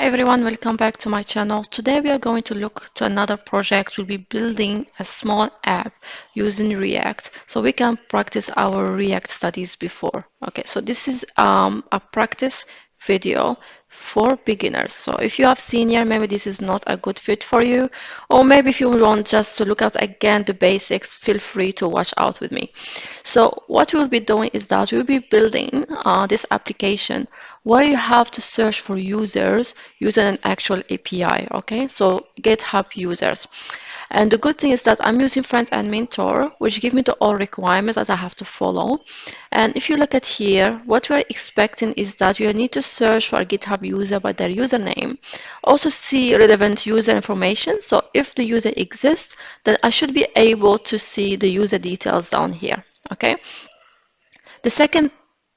Hi everyone, welcome back to my channel. Today we are going to look to another project. We'll be building a small app using React so we can practice our React studies before. Okay, so this is a practice video for beginners. So if you have senior, maybe this is not a good fit for you, or maybe if you want just to look at again the basics, feel free to watch out with me. So what we'll be doing is that we'll be building this application where you have to search for users using an actual API, okay? So GitHub users. And the good thing is that I'm using Friends and Mentor, which give me the all requirements that I have to follow. And if you look at here, what we're expecting is that you need to search for a GitHub user by their username. Also see relevant user information. So if the user exists, then I should be able to see the user details down here, okay? The second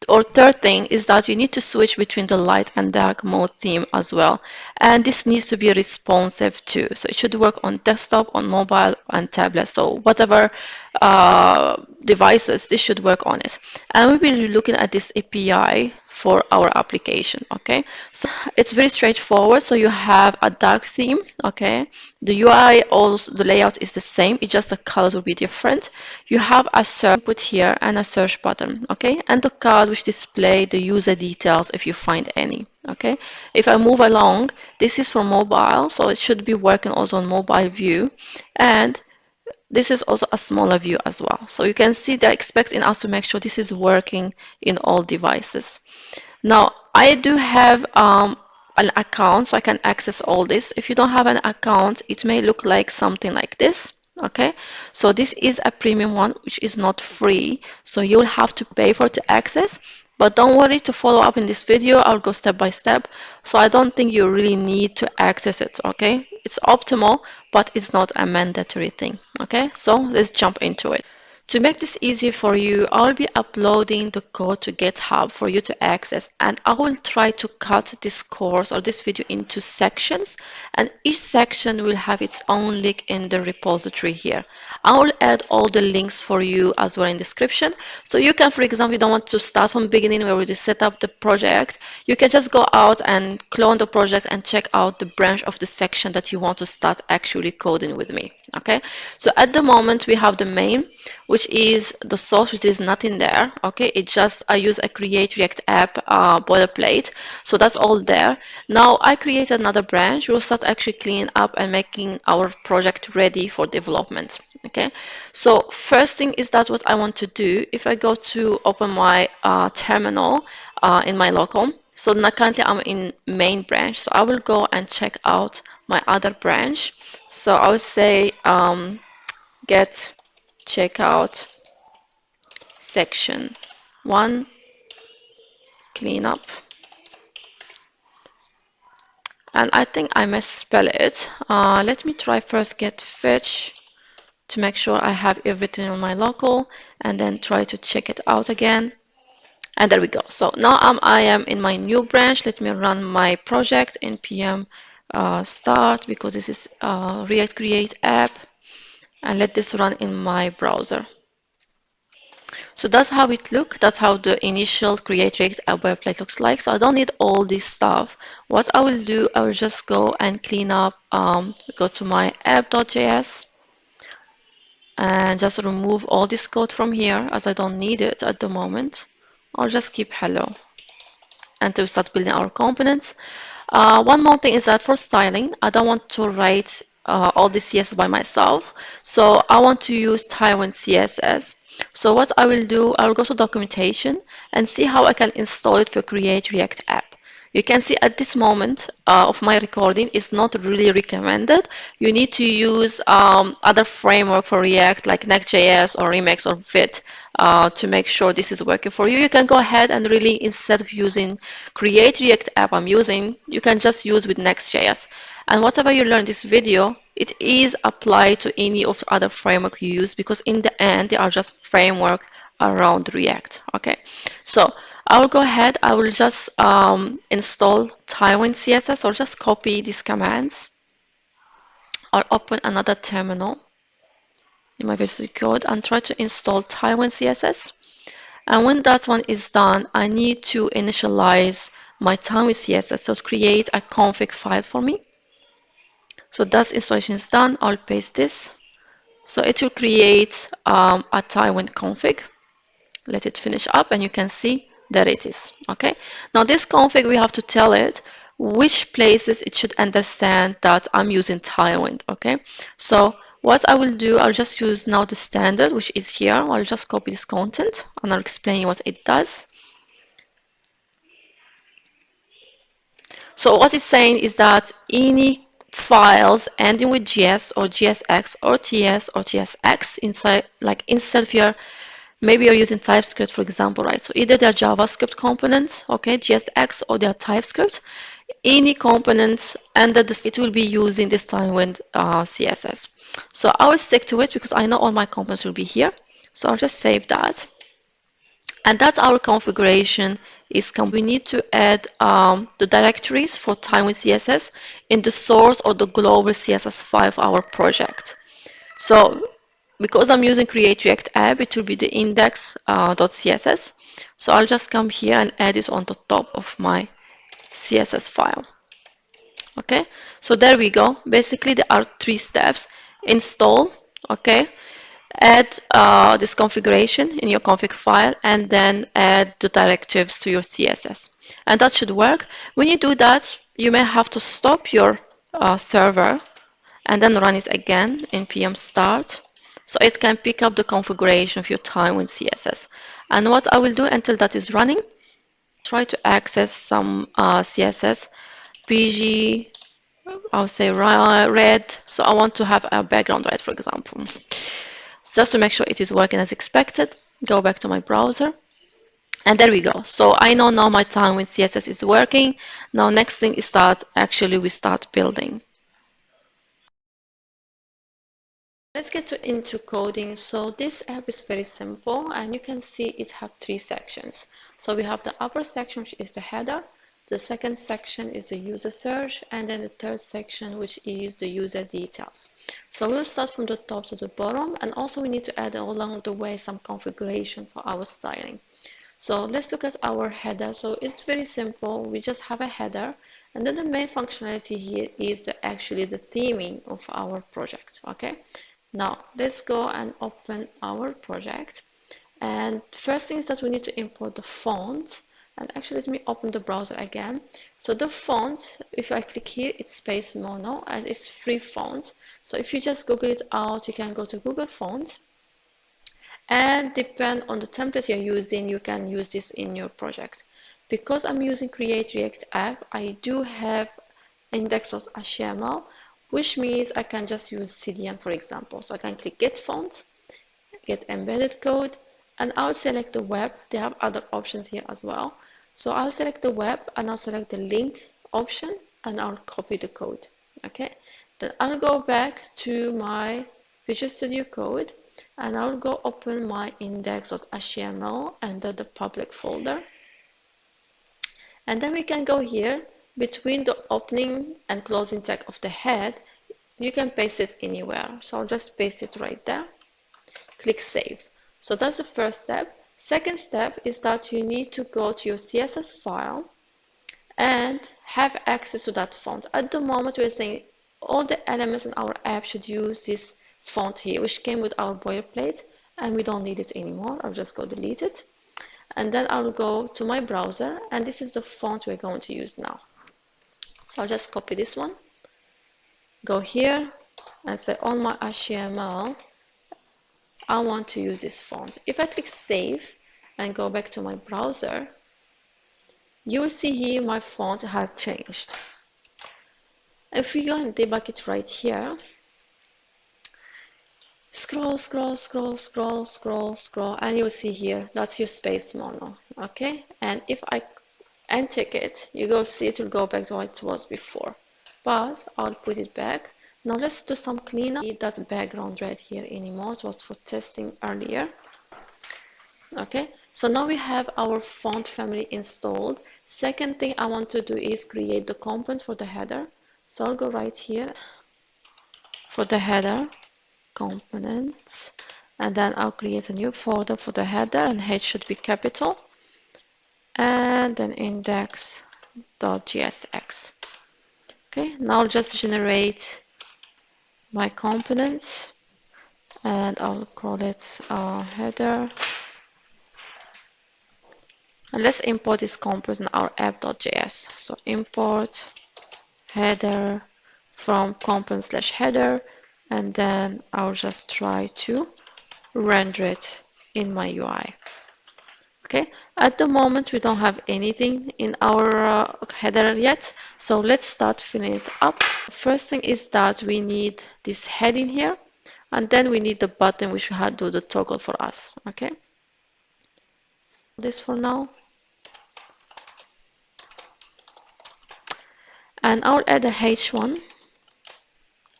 or third thing is that you need to switch between the light and dark mode theme as well. And this needs to be responsive too. So it should work on desktop, on mobile, and tablet. So whatever devices, this should work on it. And we will be looking at this API for our application, okay? So it's very straightforward. So you have a dark theme, okay? The UI, also the layout is the same. It's just the colors will be different. You have a search input here and a search button, okay? And the card which display the user details if you find any, okay? If I move along, this is for mobile, so it should be working also on mobile view. And this is also a smaller view as well. So you can see they're expecting us to make sure this is working in all devices. Now, I do have an account, so I can access all this. If you don't have an account, it may look like something like this. Okay, so this is a premium one, which is not free. So you'll have to pay for to access. But don't worry, to follow up in this video, I'll go step by step. So I don't think you really need to access it. Okay, it's optimal, but it's not a mandatory thing. Okay, so let's jump into it. To make this easy for you, I'll be uploading the code to GitHub for you to access, and I will try to cut this course or this video into sections, and each section will have its own link in the repository here. I will add all the links for you as well in description. So you can, for example, you don't want to start from the beginning where we just set up the project. You can just go out and clone the project and check out the branch of the section that you want to start actually coding with me. Okay, so at the moment we have the main, which is the source, which is nothing there. Okay, it just I use a create React app boilerplate, so that's all there. Now I create another branch. We'll start actually cleaning up and making our project ready for development. Okay, so first thing is that what I want to do, if I go to open my terminal in my local, so now currently I'm in main branch, so I will go and check out my other branch. So I would say get checkout section 1 cleanup, and I think I misspell it. Let me try first get fetch to make sure I have everything on my local, and then try to check it out again. And there we go. So now I am in my new branch. Let me run my project npm start, because this is React Create app, and let this run in my browser. So that's how it looks. That's how the initial Create React app boilerplate looks like. So I don't need all this stuff. What I will do, I will just go and clean up, go to my app.js and just remove all this code from here, as I don't need it at the moment. I'll just keep hello until we start building our components. One more thing is that for styling, I don't want to write all the CSS by myself. So I want to use TailwindCSS. So what I will do, I will go to documentation and see how I can install it for Create React app. You can see at this moment of my recording, it's not really recommended. You need to use other framework for React like Next.js or Remix or Vite to make sure this is working for you. You can go ahead and really, instead of using Create React app I'm using, you can just use with Next.js. And whatever you learn in this video, it is applied to any of the other framework you use, because in the end, they are just framework around React. Okay, so I will go ahead, I will just install TailwindCSS, or just copy these commands, or open another terminal in my Visual Code and try to install TailwindCSS. And when that one is done, I need to initialize my Tailwind CSS. So create a config file for me. So that's installation is done. I'll paste this. So it will create a Tailwind config. Let it finish up and you can see there it is. Okay. Now this config, we have to tell it which places it should understand that I'm using Tailwind. Okay. So what I will do, I'll just use now the standard, which is here. I'll just copy this content and I'll explain you what it does. So what it's saying is that any files ending with GS or GSX or TS or TSX inside, like instead of your, maybe you're using TypeScript, for example, right? So either they're JavaScript components, okay, GSX, or they're TypeScript. Any components under the, it will be using this Tailwind CSS. So I will stick to it because I know all my components will be here. So I'll just save that. And that's our configuration is we need to add the directories for Tailwind CSS in the source or the global CSS file of our project. So because I'm using Create React App, it will be the index.css. So I'll just come here and add it on the top of my CSS file. Okay, so there we go. Basically, there are 3 steps. Install, okay, add this configuration in your config file, and then add the directives to your CSS. And that should work. When you do that, you may have to stop your server and then run it again in PM start. So it can pick up the configuration of your Tailwind CSS. And what I will do until that is running, try to access some CSS, PG, I'll say red. So I want to have a background red, for example. Just to make sure it is working as expected, go back to my browser. And there we go. So I know now my Tailwind CSS is working. Now next thing is that actually we start building. Let's get into coding. So this app is very simple and you can see it have 3 sections. So we have the upper section, which is the header. The second section is the user search, and then the third section, which is the user details. So we'll start from the top to the bottom, and also we need to add along the way some configuration for our styling. So let's look at our header. So it's very simple. We just have a header, and then the main functionality here is actually the theming of our project. Okay. Now let's go and open our project. And first thing is that we need to import the font. And actually, let me open the browser again. So the font, if I click here, it's Space Mono and it's free font. So if you just Google it out, you can go to Google Fonts. And depend on the template you're using, you can use this in your project. Because I'm using Create React App, I do have index.html, which means I can just use CDN, for example. So I can click Get Font, Get Embedded Code, and I'll select the web. They have other options here as well. So I'll select the web and I'll select the link option and I'll copy the code. Okay, then I'll go back to my Visual Studio Code and I'll go open my index.html under the public folder. And then we can go here between the opening and closing tag of the head. You can paste it anywhere. So I'll just paste it right there. Click Save. So that's the first step. Second step is that you need to go to your CSS file and have access to that font. At the moment, we're saying all the elements in our app should use this font here, which came with our boilerplate, and we don't need it anymore. I'll just go delete it. And then I'll go to my browser, and this is the font we're going to use now. So I'll just copy this one, go here, and say on my HTML, I want to use this font. If I click Save and go back to my browser, you will see here my font has changed. If we go and debug it right here, scroll, scroll, scroll, scroll, scroll, scroll, and you'll see here, that's your Space Mono, okay? And if I untick it, you go see it will go back to what it was before. But I'll put it back. Now let's do some cleanup. That background red here anymore. It was for testing earlier. Okay, so now we have our font family installed. Second thing I want to do is create the component for the header. So I'll go right here for the header components, and then I'll create a new folder for the header, and H should be capital, and then index app.jsx. Okay, now I'll just generate my components and I'll call it header. And let's import this component in our app.js. So import header from component/header, and then I'll just try to render it in my UI. Okay, at the moment we don't have anything in our header yet, so let's start filling it up. First thing is that we need this heading here, and then we need the button which will do the toggle for us. Okay, this for now. And I'll add a H1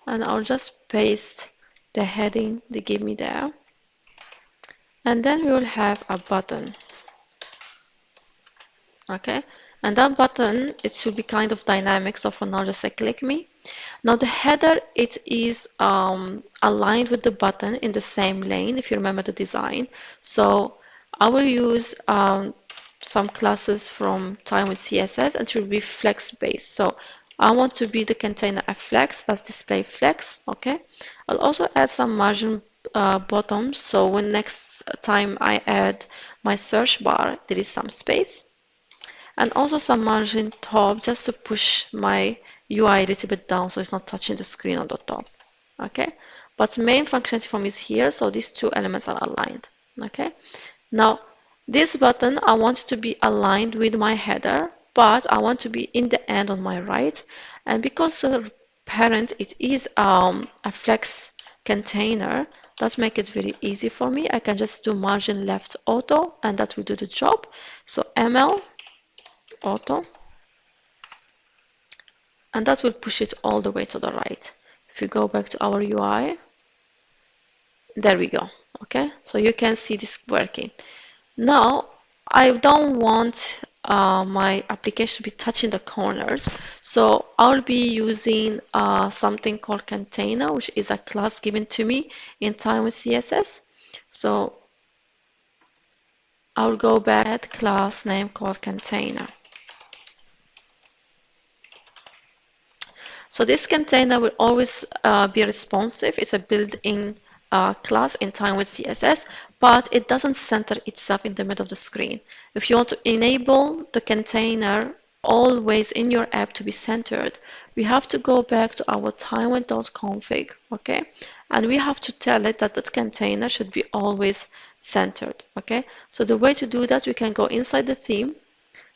and I'll just paste the heading they give me there. And then we will have a button. Okay, and that button, it should be kind of dynamic, so for now just say click me. Now the header, it is aligned with the button in the same lane, if you remember the design. So I will use some classes from TailwindCSS, and it will be flex based. So I want to be the container a flex, that's display flex. Okay, I'll also add some margin bottoms, so when next time I add my search bar, there is some space. And also some margin top just to push my UI a little bit down so it's not touching the screen on the top. Okay, but main functionality form is here, so these two elements are aligned. Okay, now this button I want it to be aligned with my header, but I want to be in the end on my right, and because the parent it is a flex container, that makes it very easy for me. I can just do margin left auto and that will do the job. So ML auto, and that will push it all the way to the right. If you go back to our UI, there we go. Okay, so you can see this working. Now, I don't want my application to be touching the corners, so I'll be using something called container, which is a class given to me in TailwindCSS. So I'll go back at class name called container. So this container will always be responsive. It's a built-in class in TailwindCSS, but it doesn't center itself in the middle of the screen. If you want to enable the container always in your app to be centered, we have to go back to our tailwind.config, okay? And we have to tell it that that container should be always centered, okay? So the way to do that, we can go inside the theme,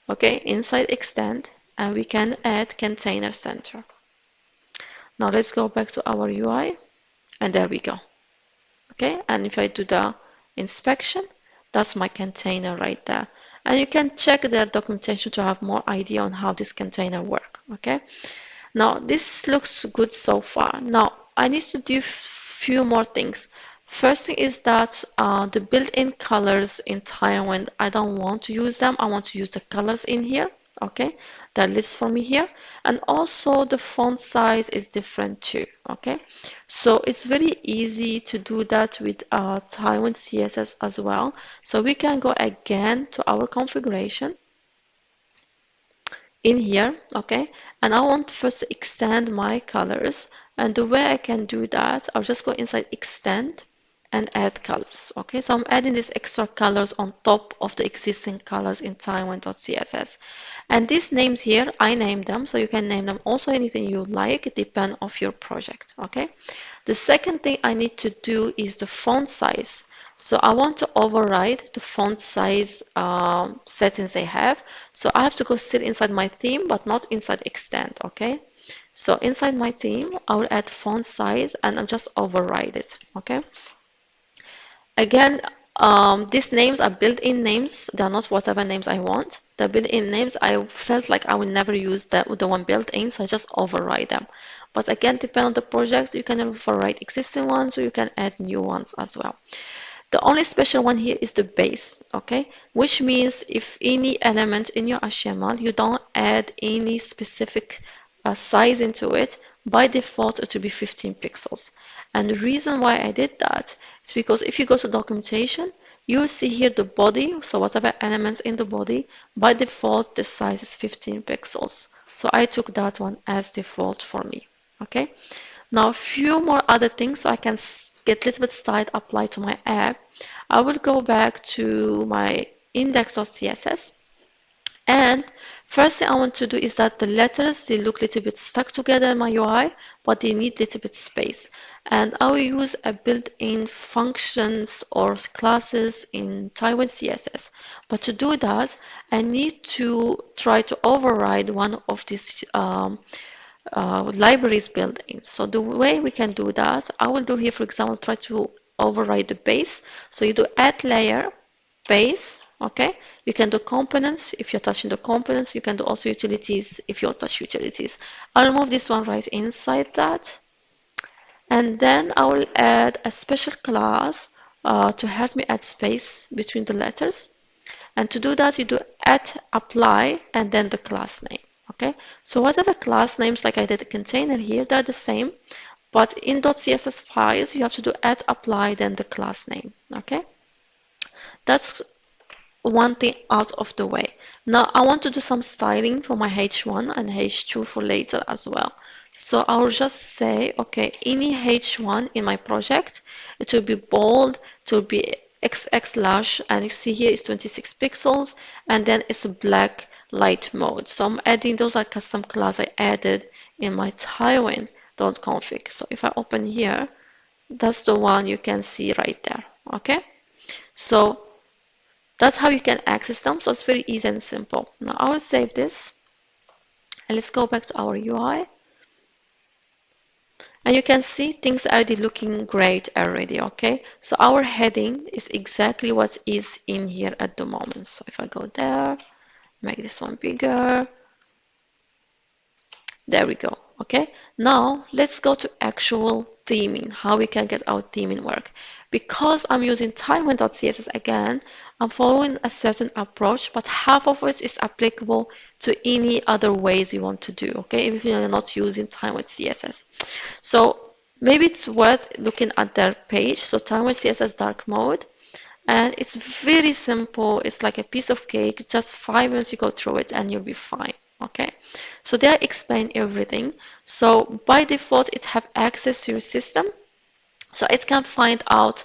okay, inside extend, and we can add container center. Now let's go back to our UI, and there we go. Okay, and if I do the inspection, that's my container right there. And you can check their documentation to have more idea on how this container works. Okay, now this looks good so far. Now I need to do few more things. First thing is that the built-in colors in Tailwind, I don't want to use them. I want to use the colors in here. Okay, that lists for me here, and also the font size is different too. Okay, so it's very easy to do that with TailwindCSS as well. So we can go again to our configuration in here, okay, and I want first to extend my colors, and the way I can do that, I'll just go inside extend and add colors. Okay, so I'm adding these extra colors on top of the existing colors in Tailwind.css. And these names here, I name them, so you can name them also anything you like, depend on your project. Okay, the second thing I need to do is the font size. So I want to override the font size settings they have. So I have to go still inside my theme, but not inside extend. Okay, so inside my theme, I will add font size and I'll just override it. Okay. Again, these names are built-in names. They are not whatever names I want. The built-in names, I felt like I will never use the one built-in, so I just override them. But again, depending on the project, you can override existing ones, or you can add new ones as well. The only special one here is the base, okay? Which means if any element in your HTML, you don't add any specific size into it, by default it will be 15 pixels. And the reason why I did that is because if you go to documentation, you see here the body, so whatever elements in the body, by default the size is 15 pixels. So I took that one as default for me. Okay. Now a few more other things so I can get a little bit style applied to my app. I will go back to my index.css, and first thing I want to do is that the letters, they look a little bit stuck together in my UI, but they need a little bit space. And I will use a built-in functions or classes in Tailwind CSS. But to do that, I need to try to override one of these libraries built in. So the way we can do that, I will do here, for example, try to override the base. So you do add layer, base, okay? You can do components if you're touching the components. You can do also utilities if you touch utilities. I'll move this one right inside that. And then I will add a special class to help me add space between the letters. And to do that, you do add apply and then the class name. Okay, so whatever class names, like I did a container here, they're the same, but in .css files, you have to do add apply then the class name. Okay, that's one thing out of the way. Now I want to do some styling for my H1 and H2 for later as well. So I'll just say, okay, any H1 in my project, it will be bold, it will be XX large, and you see here it's 26 pixels, and then it's a black light mode. So I'm adding, those are custom class I added in my Tailwind.config. So if I open here, that's the one you can see right there. Okay, so that's how you can access them. So it's very easy and simple. Now I will save this and let's go back to our UI. And you can see things are already looking great already, okay? So our heading is exactly what is in here at the moment. So if I go there, make this one bigger, there we go. Okay, now let's go to actual theming, how we can get our theming work. Because I'm using Tailwind.css again, I'm following a certain approach, but half of it is applicable to any other ways you want to do, okay, if you're not using Tailwind CSS. So maybe it's worth looking at their page, so Tailwind CSS dark mode. And it's very simple. It's like a piece of cake. Just 5 minutes you go through it and you'll be fine. Okay. So they explain everything. So by default, it have access to your system. So it can find out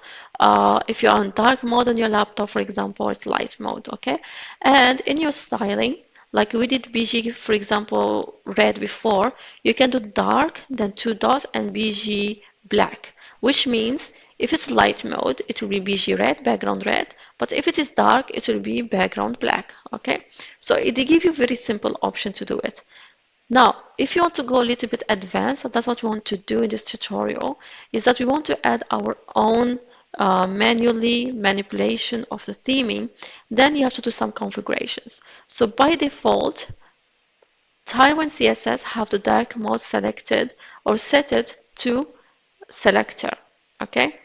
if you're on dark mode on your laptop, for example, it's light mode, okay? And in your styling, like we did BG, for example, red before, you can do dark, then 2 dots, and BG black, which means if it's light mode, it will be BG red, background red, but if it is dark, it will be background black, okay? So they give you very simple option to do it. Now, if you want to go a little bit advanced, that's what we want to do in this tutorial, is that we want to add our own manually manipulation of the theming, then you have to do some configurations. So by default, Tailwind CSS have the dark mode selected or set it to selector, okay?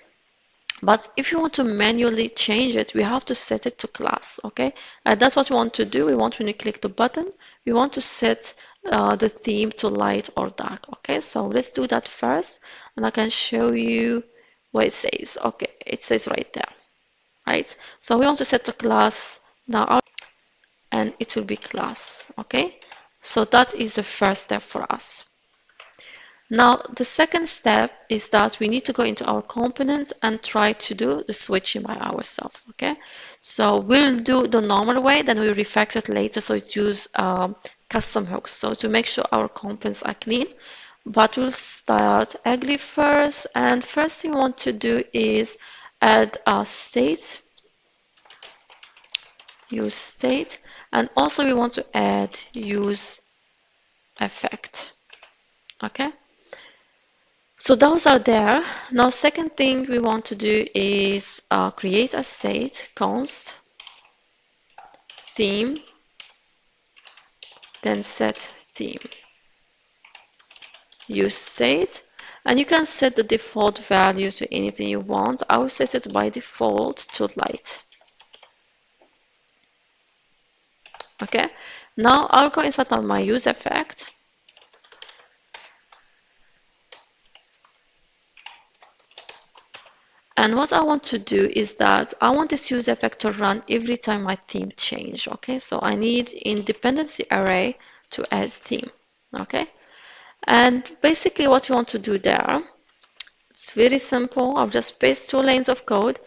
But if you want to manually change it, we have to set it to class, okay? And that's what we want to do. We want, when you click the button, we want to set the theme to light or dark, okay? So let's do that first, and I can show you what it says. Okay, it says right there, right? So we want to set the class now, and it will be class, okay? So that is the first step for us. Now, the second step is that we need to go into our component and try to do the switching by ourselves, okay? So we'll do the normal way, then we'll refactor it later, so it's use custom hooks. So to make sure our components are clean, but we'll start ugly first, and first thing we want to do is add a state, use state, and also we want to add use effect, okay? So those are there. Now, second thing we want to do is create a state, const theme, then set theme. Use state, and you can set the default value to anything you want. I will set it by default to light. Okay. Now I'll go inside of my use effect. And what I want to do is that I want this use effect to run every time my theme change. Okay, so I need in dependency array to add theme. Okay, and basically what you want to do there, it's very simple. I'll just paste two lines of code.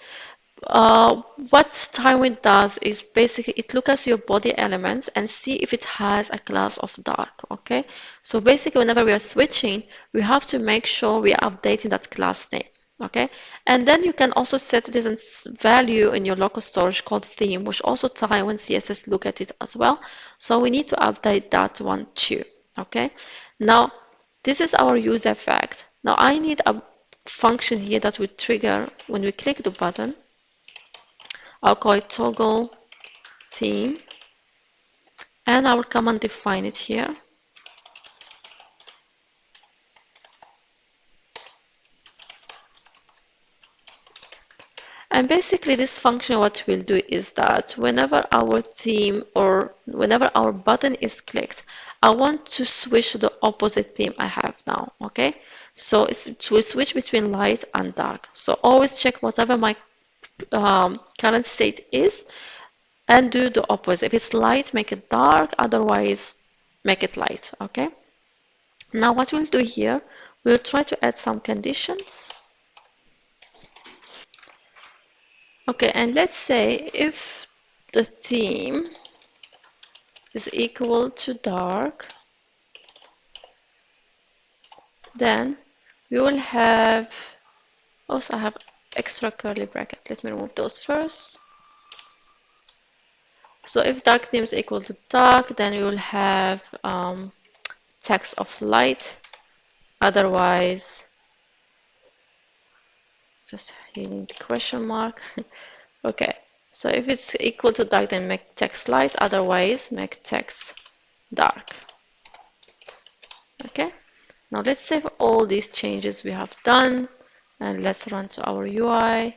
What Tailwind does is basically it looks at your body elements and see if it has a class of dark. Okay, so basically whenever we are switching, we have to make sure we are updating that class name. Okay, and then you can also set this value in your local storage called theme, which also Tailwind CSS look at it as well. So we need to update that one too. Okay, now this is our use effect. Now I need a function here that will trigger when we click the button. I'll call it toggle theme, and I will come and define it here. And basically this function, what we'll do is that whenever our theme or whenever our button is clicked, I want to switch to the opposite theme I have now, okay? So it will switch between light and dark. So always check whatever my current state is and do the opposite. If it's light, make it dark, otherwise make it light, okay? Now what we'll do here, we'll try to add some conditions. Okay, and let's say if the theme is equal to dark, then we will have, also I have extra curly bracket. Let me remove those first. So if dark theme is equal to dark, then we will have text of light. Otherwise, just hitting the question mark. Okay, so if it's equal to dark, then make text light. Otherwise, make text dark. Okay, now let's save all these changes we have done and let's run to our UI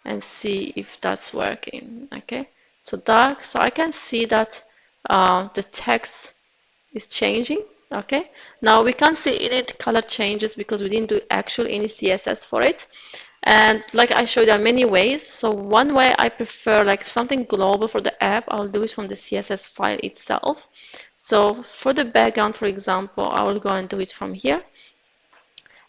and see if that's working. Okay, so dark, so I can see that the text is changing. Okay, now we can't see any color changes because we didn't do actually any CSS for it. And like I showed, there are many ways. So one way I prefer, like something global for the app, I'll do it from the CSS file itself. So for the background, for example, I will go and do it from here.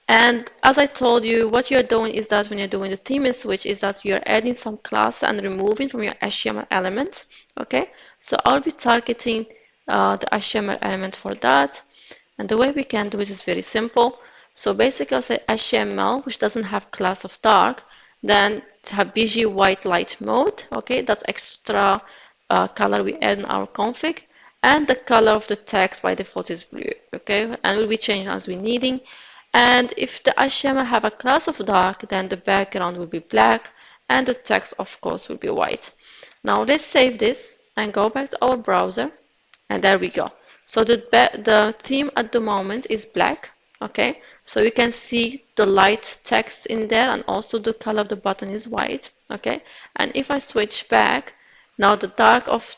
And as I told you, what you're doing is that when you're doing the theme switch is that you're adding some class and removing from your HTML elements. Okay, so I'll be targeting the HTML element for that. And the way we can do it is very simple. So basically I'll say HTML, which doesn't have class of dark, then have BG white light mode. Okay, that's extra color we add in our config. And the color of the text by default is blue. Okay, and will be changing as we're needing. And if the HTML have a class of dark, then the background will be black and the text, of course, will be white. Now let's save this and go back to our browser. And there we go. So the theme at the moment is black. Okay, so you can see the light text in there and also the color of the button is white. Okay, and if I switch back, now the dark of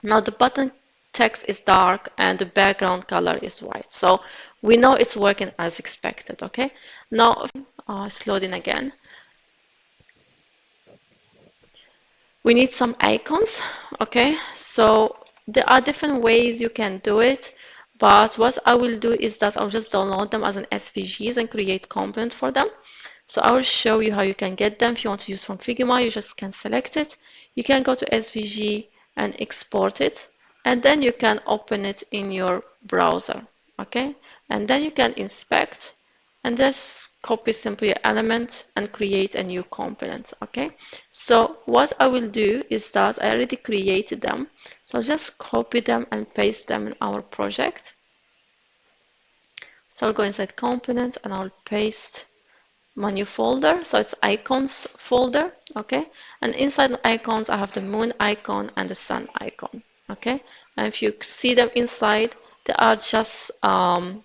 now the button text is dark and the background color is white. So we know it's working as expected, okay? Now, it's loading again. We need some icons, okay? So there are different ways you can do it, but what I will do is that I'll just download them as an SVGs and create component for them. So I will show you how you can get them. If you want to use from Figma, you just can select it. You can go to SVG and export it, and then you can open it in your browser, okay? And then you can inspect and just copy simply your element and create a new component, okay? So what I will do is that I already created them. So I'll just copy them and paste them in our project. So I'll go inside component and I'll paste my new folder. So it's icons folder, okay? And inside the icons, I have the moon icon and the sun icon, okay? And if you see them inside, they are just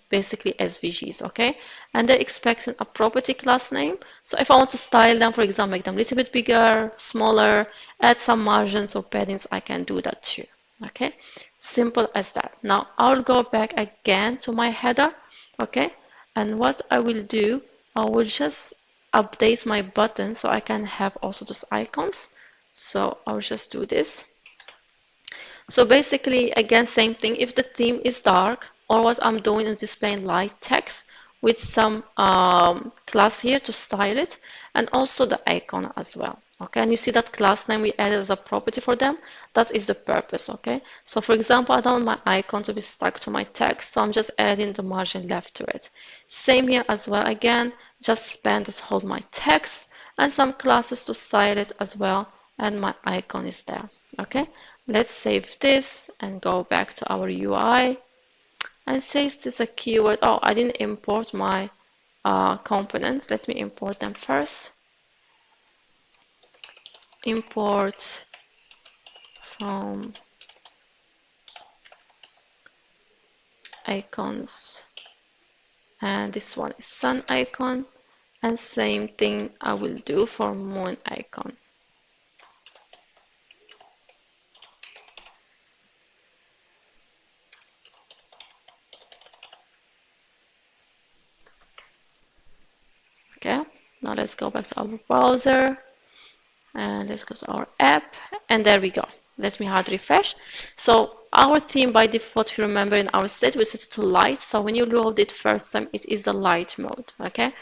basically SVGs, okay? And they're expecting a property class name. So if I want to style them, for example, make them a little bit bigger, smaller, add some margins or paddings, I can do that too, okay? Simple as that. Now I'll go back again to my header, okay? And what I will do, I will just update my button so I can have also those icons. So I'll just do this. So basically, again, same thing. If the theme is dark, or what I'm doing is displaying light text with some class here to style it, and also the icon as well. Okay, and you see that class name we added as a property for them. That is the purpose. Okay, so for example, I don't want my icon to be stuck to my text, so I'm just adding the margin left to it. Same here as well. Again, just span that hold my text and some classes to style it as well, and my icon is there. Okay, let's save this and go back to our UI and say is this a keyword. Oh, I didn't import my components. Let me import them first. Import from icons, and this one is sun icon, and same thing I will do for moon icon. Okay, now let's go back to our browser and let's go to our app, and there we go. Let me hard refresh. So our theme by default, if you remember in our set, we set it to light. So when you load it first time, it is the light mode, okay?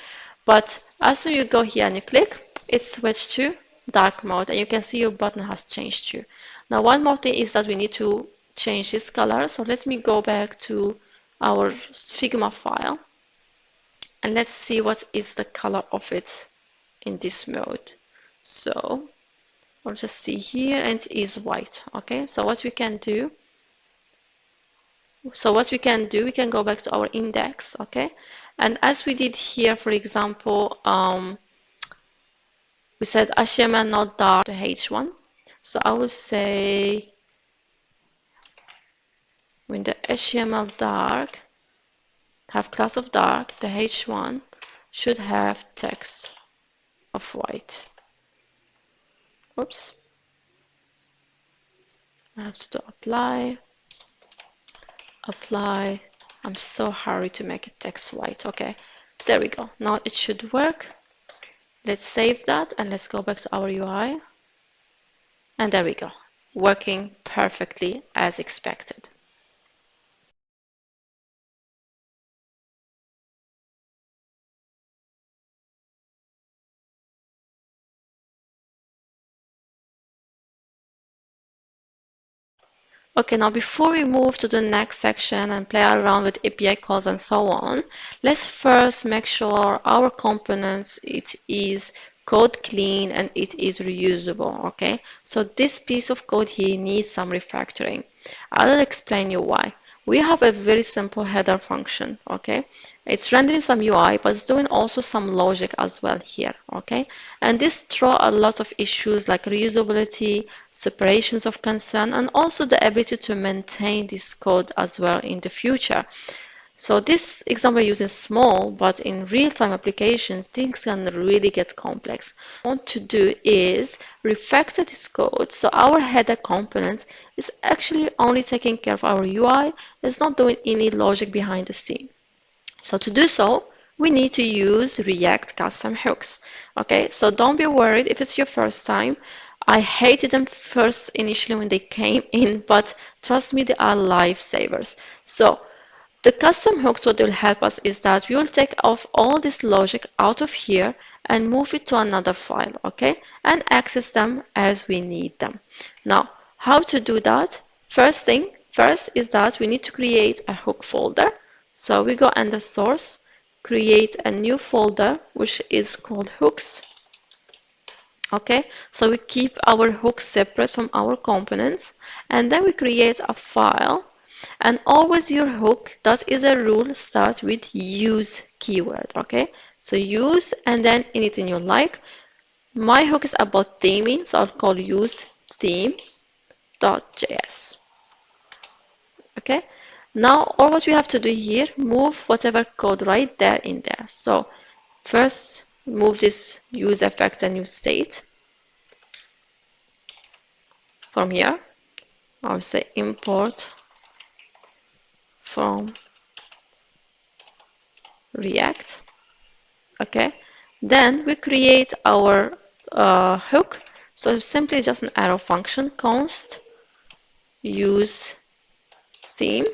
But as soon as you go here and you click, it switched to dark mode, and you can see your button has changed too. Now one more thing is that we need to change this color. So let me go back to our Figma file, and let's see what is the color of it in this mode. So I'll just see here, and it is white. Okay, so what we can do, we can go back to our index. Okay, and as we did here, for example, we said HTML not dark to H1. So I will say when the HTML dark have class of dark, the H1 should have text of white. Oops, I have to do apply. Apply. I'm so hurried to make it text white. Okay, there we go. Now it should work. Let's save that and let's go back to our UI. And there we go. Working perfectly as expected. Okay, now before we move to the next section and play around with API calls and so on, let's first make sure our components, it is code clean and it is reusable, okay? So this piece of code here needs some refactoring. I'll explain you why. We have a very simple header function, okay? It's rendering some UI, but it's doing also some logic as well here, okay? And this throws a lot of issues like reusability, separations of concern, and also the ability to maintain this code as well in the future. So this example uses small, but in real-time applications, things can really get complex. What we want to do is refactor this code so our header component is actually only taking care of our UI. It's not doing any logic behind the scene. So to do so, we need to use React custom hooks. Okay, so don't be worried if it's your first time. I hated them first initially when they came in, but trust me, they are lifesavers. So the custom hooks, what will help us is that we will take off all this logic out of here and move it to another file, okay? And access them as we need them. Now, how to do that? First is that we need to create a hook folder. So we go under source, create a new folder, which is called hooks. Okay, so we keep our hooks separate from our components, and then we create a file. And always your hook, that is a rule, starts with use keyword. Okay, so use and then anything you like. My hook is about theming, so I'll call use theme.js. Okay, now all what we have to do here, move whatever code right there in there. So first move this use effects and use state from here. I'll say import from React. Okay, Then we create our hook. So it's simply just an arrow function, const use theme.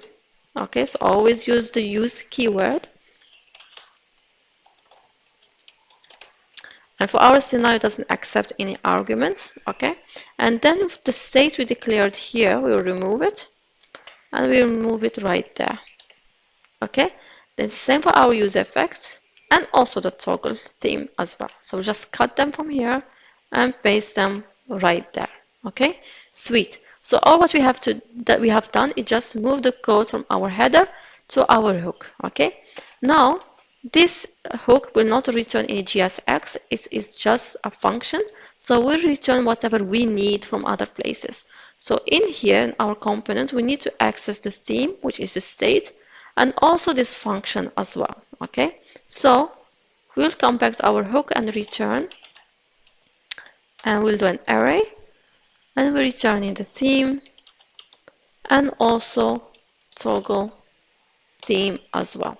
Okay, so always use the use keyword. And for our scenario, it doesn't accept any arguments. Okay, and then the state we declared here, we'll remove it, and we'll move it right there. Okay, then same for our use effects and also the toggle theme as well. So we just cut them from here and paste them right there. Okay, sweet. So all what we have to that we have done is just move the code from our header to our hook. Okay, now this hook will not return any GSX. It is just a function. So we'll return whatever we need from other places. So in here in our component, we need to access the theme, which is the state, and also this function as well. Okay, so we'll come back to our hook and return, and we'll do an array, and we return in the theme and also toggle theme as well.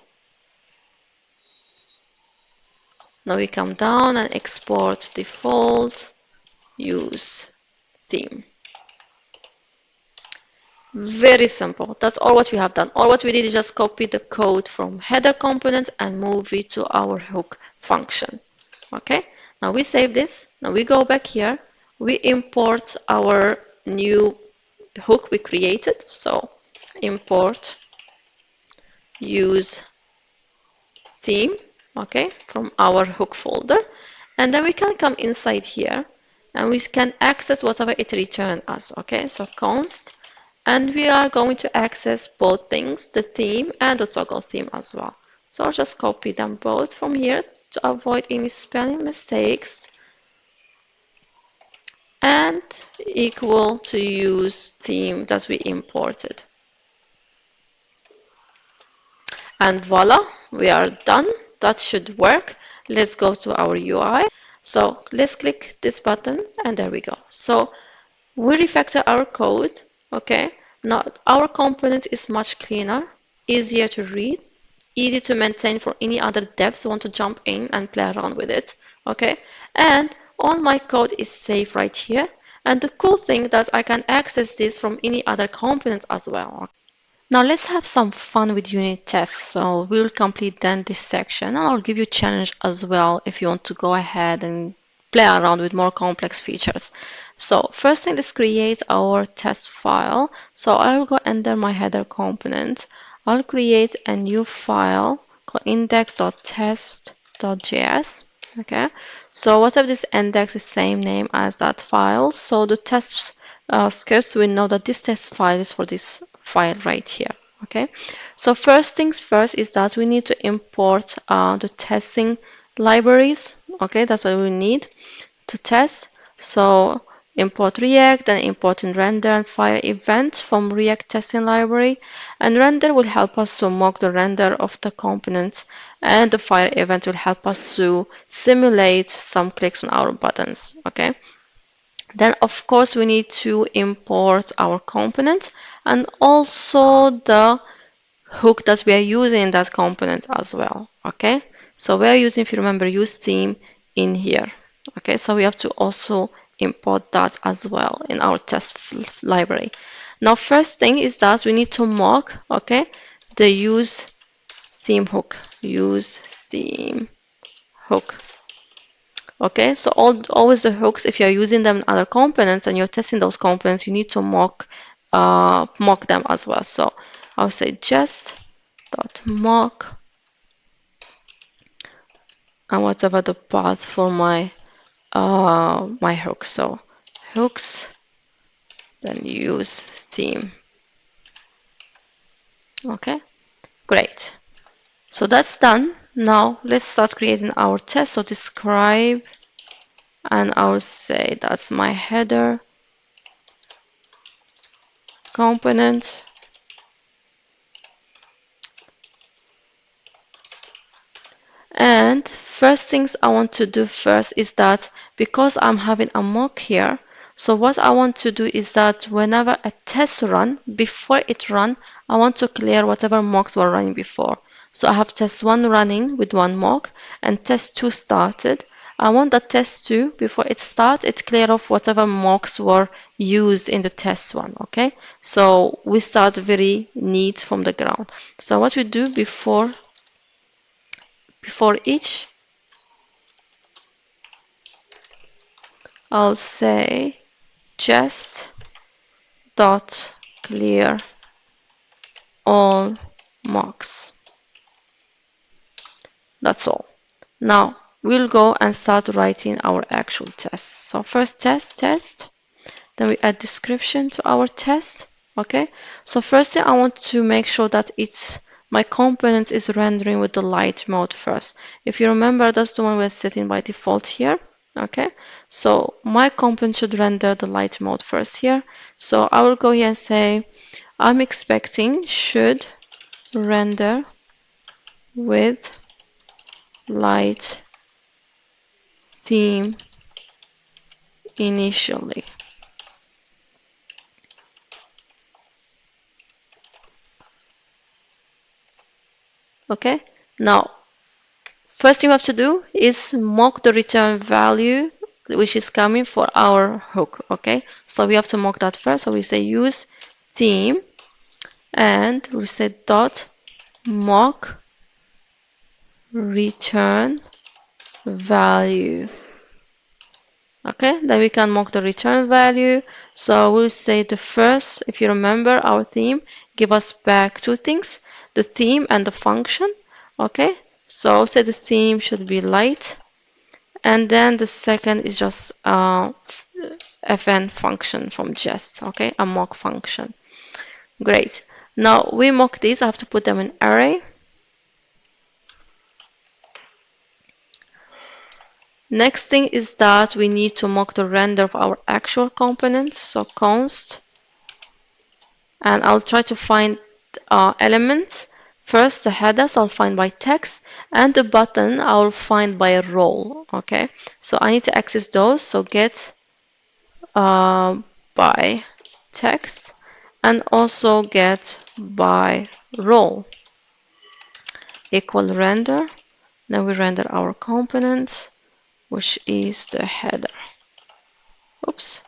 Now we come down and export default use theme. Very simple. That's all what we have done. All what we did is just copy the code from header component and move it to our hook function. Okay, now we save this. Now we go back here. We import our new hook we created. So import use theme, okay, from our hook folder. And then we can come inside here and we can access whatever it returned us. Okay, so const, and we are going to access both things, the theme and the toggle theme as well. So I'll just copy them both from here to avoid any spelling mistakes, and equal to use theme that we imported. And voila, we are done. That should work. Let's go to our UI. So let's click this button and there we go. So we refactor our code. Okay, now our component is much cleaner, easier to read, easy to maintain for any other devs who want to jump in and play around with it. Okay, and all my code is safe right here. And the cool thing that I can access this from any other components as well. Now let's have some fun with unit tests. So we'll complete then this section, and I'll give you a challenge as well if you want to go ahead and play around with more complex features. So first thing, let's create our test file. So I'll go under my header component. I'll create a new file called index.test.js. Okay, so whatever this index is same name as that file. So the test scripts will know that this test file is for this file right here. Okay, so first things first is that we need to import the testing libraries. Okay, that's what we need to test. So import React, then import in render and fire event from React testing library. And render will help us to mock the render of the components, and the fire event will help us to simulate some clicks on our buttons. Okay. Then of course we need to import our component and also the hook that we are using in that component as well. Okay, so we are using, if you remember, use theme in here. Okay, so we have to also import that as well in our test library. Now first thing is that we need to mock, okay, the use theme hook. Use theme hook. Okay, so always the hooks, if you're using them in other components and you're testing those components, you need to mock them as well. So I'll say just dot mock and whatever the path for my my hook. So hooks, then use theme. Okay, great. So that's done. Now let's start creating our test. So describe, and I'll say that's my header component. And first things I want to do first is that because I'm having a mock here, so what I want to do is that whenever a test run, before it run, I want to clear whatever mocks were running before. So I have test 1 running with one mock and test 2 started. I want that test 2, before it starts, it clear off whatever mocks were used in the test 1, okay? So we start very neat from the ground. So what we do before each, I'll say just dot clear all mocks. That's all. Now we'll go and start writing our actual test. So first test, then we add description to our test. Okay. So first thing, I want to make sure that my component is rendering with the light mode first. If you remember, that's the one we're setting by default here. Okay. So my component should render the light mode first here. So I will go here and say I'm expecting should render with light theme initially. Okay, now first thing we have to do is mock the return value which is coming for our hook. Okay, so we have to mock that first. So we say use theme and we say dot mock return value. Okay, then we can mock the return value. So we'll say the first, if you remember our theme, give us back two things, the theme and the function. Okay, so say the theme should be light, and then the second is just fn function from jest. Okay, a mock function. Great. Now we mock these. I have to put them in array. Next thing is that we need to mock the render of our actual components. So const, and I'll try to find elements. First, the headers I'll find by text, and the button I'll find by role. Okay, so I need to access those. So get by text and also get by role equal render. Then we render our component, which is the header. Oops.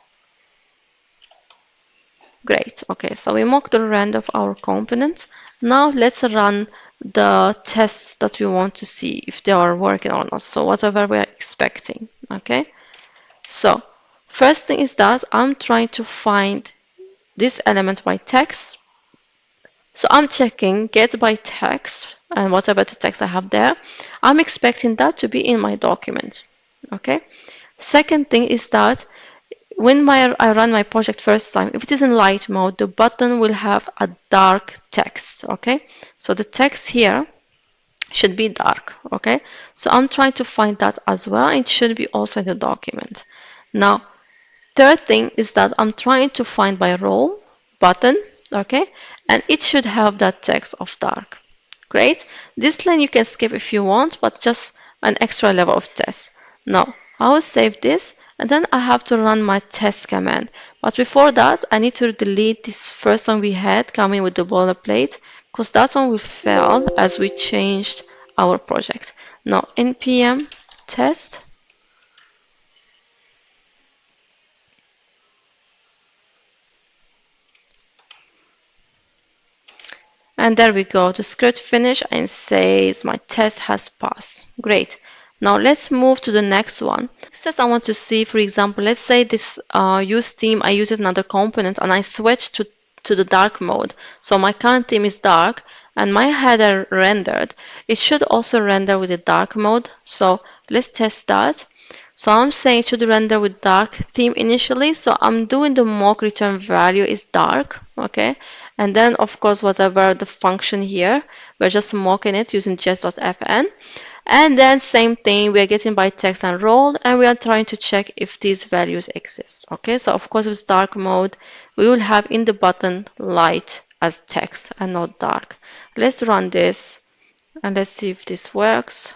Great. Okay, so we mock the render of our components. Now let's run the tests that we want to see if they are working or not. So whatever we are expecting. Okay. So first thing is that I'm trying to find this element by text. So I'm checking get by text and whatever the text I have there. I'm expecting that to be in my document. Okay. Second thing is that when I run my project first time, if it is in light mode, the button will have a dark text, okay? So the text here should be dark, okay? So I'm trying to find that as well. It should be also in the document. Now, third thing is that I'm trying to find by role button, okay? And it should have that text of dark. Great. This line you can skip if you want, but just an extra level of test. Now, I will save this and then I have to run my test command. But before that, I need to delete this first one we had coming with the boilerplate because that one will fail as we changed our project. Now, npm test. And there we go. The script finished and says my test has passed. Great. Now let's move to the next one. It says I want to see, for example, let's say this use theme, I use another component and I switch to the dark mode. So my current theme is dark and my header rendered. It should also render with the dark mode. So let's test that. So I'm saying it should render with dark theme initially. So I'm doing the mock return value is dark, okay? And then of course whatever the function here, we're just mocking it using jest.fn. And then same thing, we are getting by text and role, and we are trying to check if these values exist. Okay, so of course with dark mode, we will have in the button light as text and not dark. Let's run this and let's see if this works.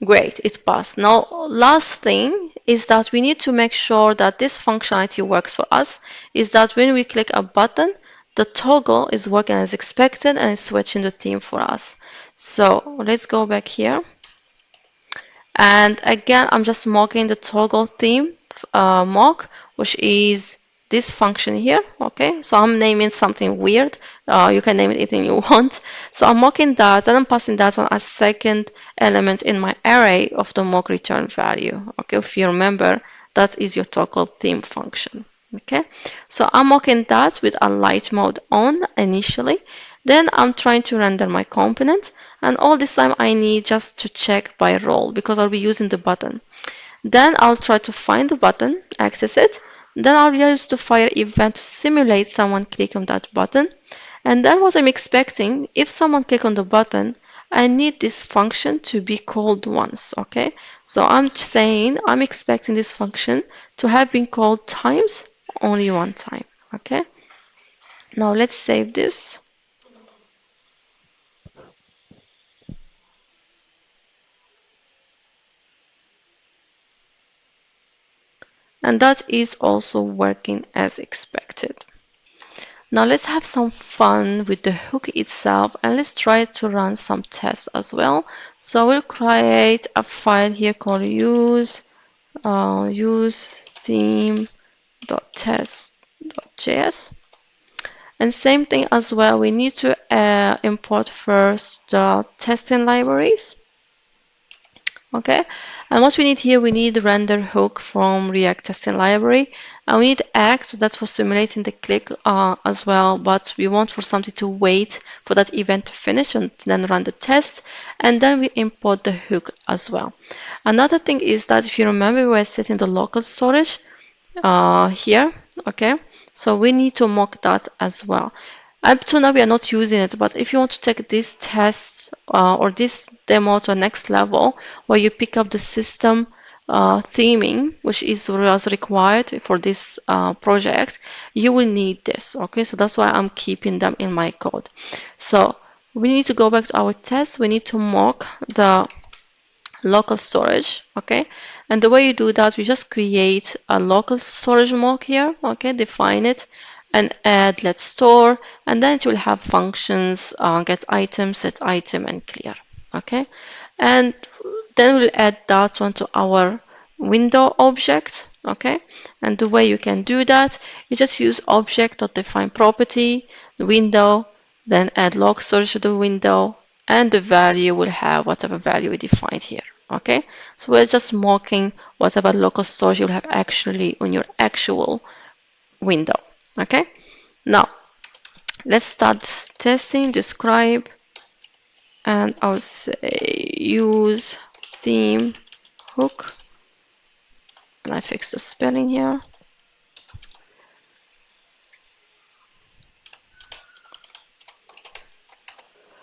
Great, it's passed. Now, last thing is that we need to make sure that this functionality works for us, is that when we click a button, the toggle is working as expected and is switching the theme for us. So let's go back here. And again, I'm just mocking the toggle theme mock, which is this function here. Okay, so I'm naming something weird. You can name it anything you want. So I'm mocking that, and I'm passing that one as second element in my array of the mock return value. Okay, if you remember, that is your toggle theme function. Okay, so I'm mocking that with a light mode on initially. Then I'm trying to render my component, and all this time I need just to check by role because I'll be using the button. Then I'll try to find the button, access it. Then I'll use the fire event to simulate someone click on that button. And then what I'm expecting, if someone click on the button, I need this function to be called once, okay? So I'm saying I'm expecting this function to have been called times, only one time, okay? Now let's save this. And that is also working as expected. Now let's have some fun with the hook itself and let's try to run some tests as well. So we'll create a file here called useTheme.test.js. And same thing as well, we need to import first the testing libraries. Okay, and what we need here, we need the render hook from React testing library, and we need act, so that's for simulating the click as well, but we want for something to wait for that event to finish and then run the test, and then we import the hook as well. Another thing is that if you remember, we were setting the local storage here, okay, so we need to mock that as well. Up to now we are not using it, but if you want to take this test or this demo to the next level, where you pick up the system theming, which is was required for this project, you will need this. Okay, so that's why I'm keeping them in my code. So we need to go back to our test. We need to mock the local storage, okay? And the way you do that, we just create a local storage mock here, okay? Define it and add let's store, and then it will have functions, get item, set item, and clear, okay? And then we'll add that one to our window object, okay? And the way you can do that, you just use object.define property, window, then add log storage to the window, and the value will have whatever value we defined here, okay? So we're just mocking whatever local storage you'll have actually on your actual window, okay? Now, let's start testing, describe, and I'll say use theme hook, and I fix the spelling here.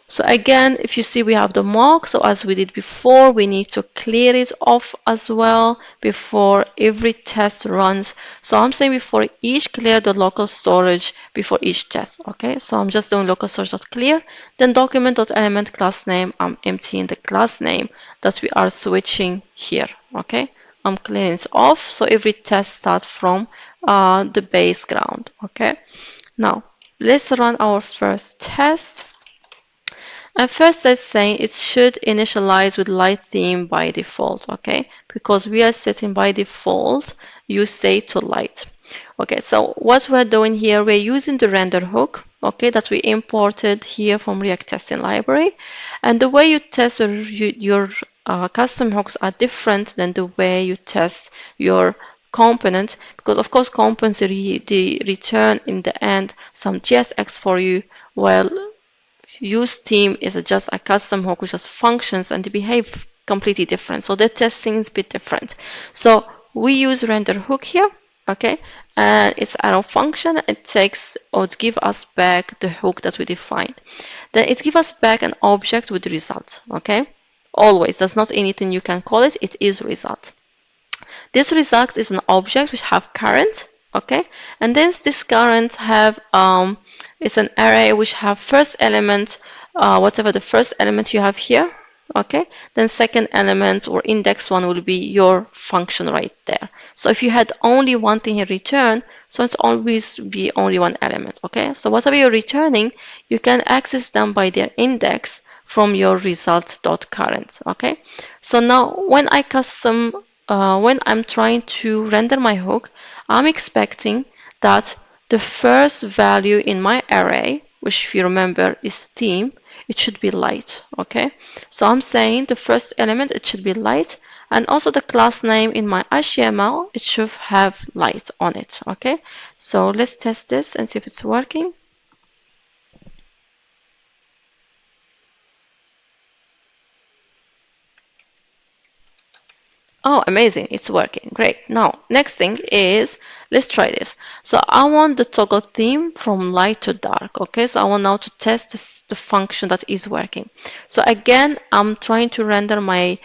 So again, if you see, we have the mock. So as we did before, we need to clear it off as well before every test runs. So I'm saying before each, clear the local storage before each test. Okay, so I'm just doing local storage.clear. Then document.element class name, I'm emptying the class name that we are switching here. Okay, I'm clearing it off. So every test starts from the base ground. Okay, now let's run our first test. And first, let's say it should initialize with light theme by default, okay? Because we are setting by default, you say to light. Okay, so what we're doing here, we're using the render hook, okay, that we imported here from React testing library. And the way you test your custom hooks are different than the way you test your component, because of course components return in the end some JSX for you, while useTheme is just a custom hook which just functions and they behave completely different. So the testing is a bit different. So we use render hook here, okay? And it's arrow function. It takes or it gives us back the hook that we defined. Then it gives us back an object with the result, okay? Always, that's not anything you can call it. It is result. This result is an object which have current, okay, and then this current have it's an array which have first element, whatever the first element you have here, okay, then second element or index one will be your function right there. So if you had only one thing here return, so it's always be only one element, okay? So whatever you're returning, you can access them by their index from your results.current, okay? So now when I'm trying to render my hook, I'm expecting that the first value in my array, which if you remember is theme, it should be light, okay? So I'm saying the first element, it should be light, and also the class name in my HTML, it should have light on it, okay? So let's test this and see if it's working. Oh, amazing. It's working. Great. Now, next thing is, let's try this. So I want the toggle theme from light to dark. Okay, so I want now to test the function that is working. So again, I'm trying to render my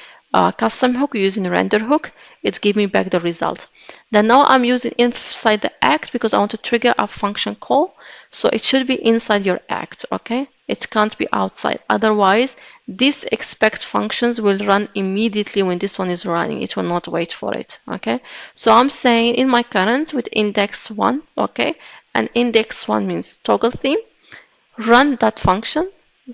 custom hook using render hook. It gives me back the result. Then now I'm using inside the act because I want to trigger a function call. So it should be inside your act. Okay, it can't be outside. Otherwise, these expect functions will run immediately when this one is running. It will not wait for it. Okay, so I'm saying in my current with index one, okay, and index one means toggle theme, run that function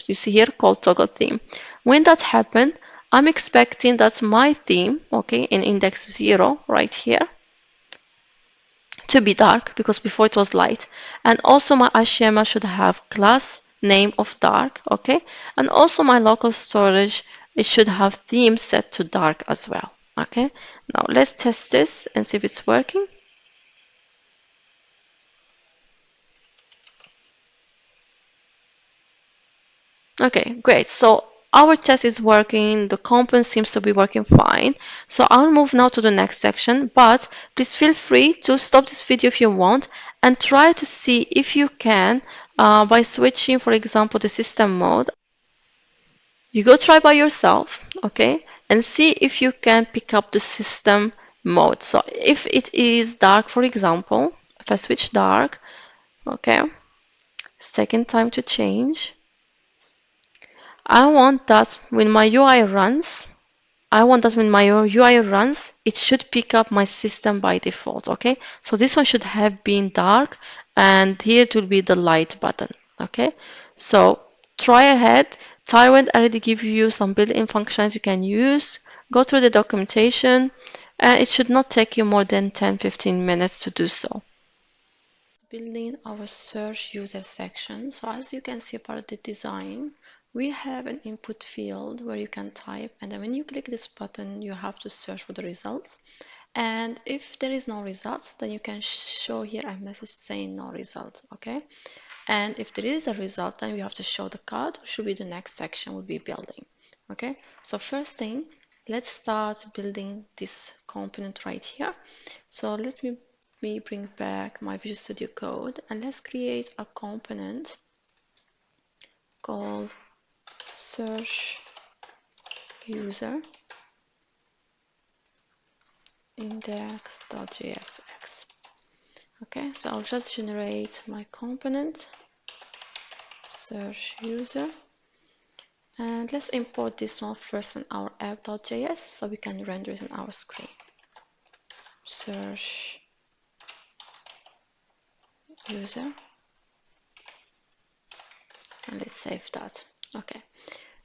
you see here called toggle theme. When that happened, I'm expecting that my theme, okay, in index 0 right here, to be dark because before it was light. And also my HTML should have class name of dark, okay? And also my local storage, it should have theme set to dark as well, okay? Now let's test this and see if it's working. Okay, great. So our test is working. The component seems to be working fine. So I'll move now to the next section, but please feel free to stop this video if you want and try to see if you can by switching, for example, the system mode. You go try by yourself, okay, and see if you can pick up the system mode. So if it is dark, for example, if I switch dark, okay, it's taking time to change. I want that when my UI runs, it should pick up my system by default, okay? So this one should have been dark, and here it will be the light button, okay? So try ahead. Tailwind already give you some built-in functions you can use. Go through the documentation, and it should not take you more than 10-15 minutes to do so. Building our search user section. So as you can see part of the design, we have an input field where you can type, and then when you click this button, you have to search for the results. And if there is no results, then you can show here a message saying no result, okay? And if there is a result, then we have to show the code, which will be the next section, will be building, okay? So first thing, let's start building this component right here. So let me bring back my Visual Studio Code and let's create a component called search user index.jsx. Okay, so I'll just generate my component search user, and let's import this one first in our app.js so we can render it on our screen. Search user, and let's save that. Okay,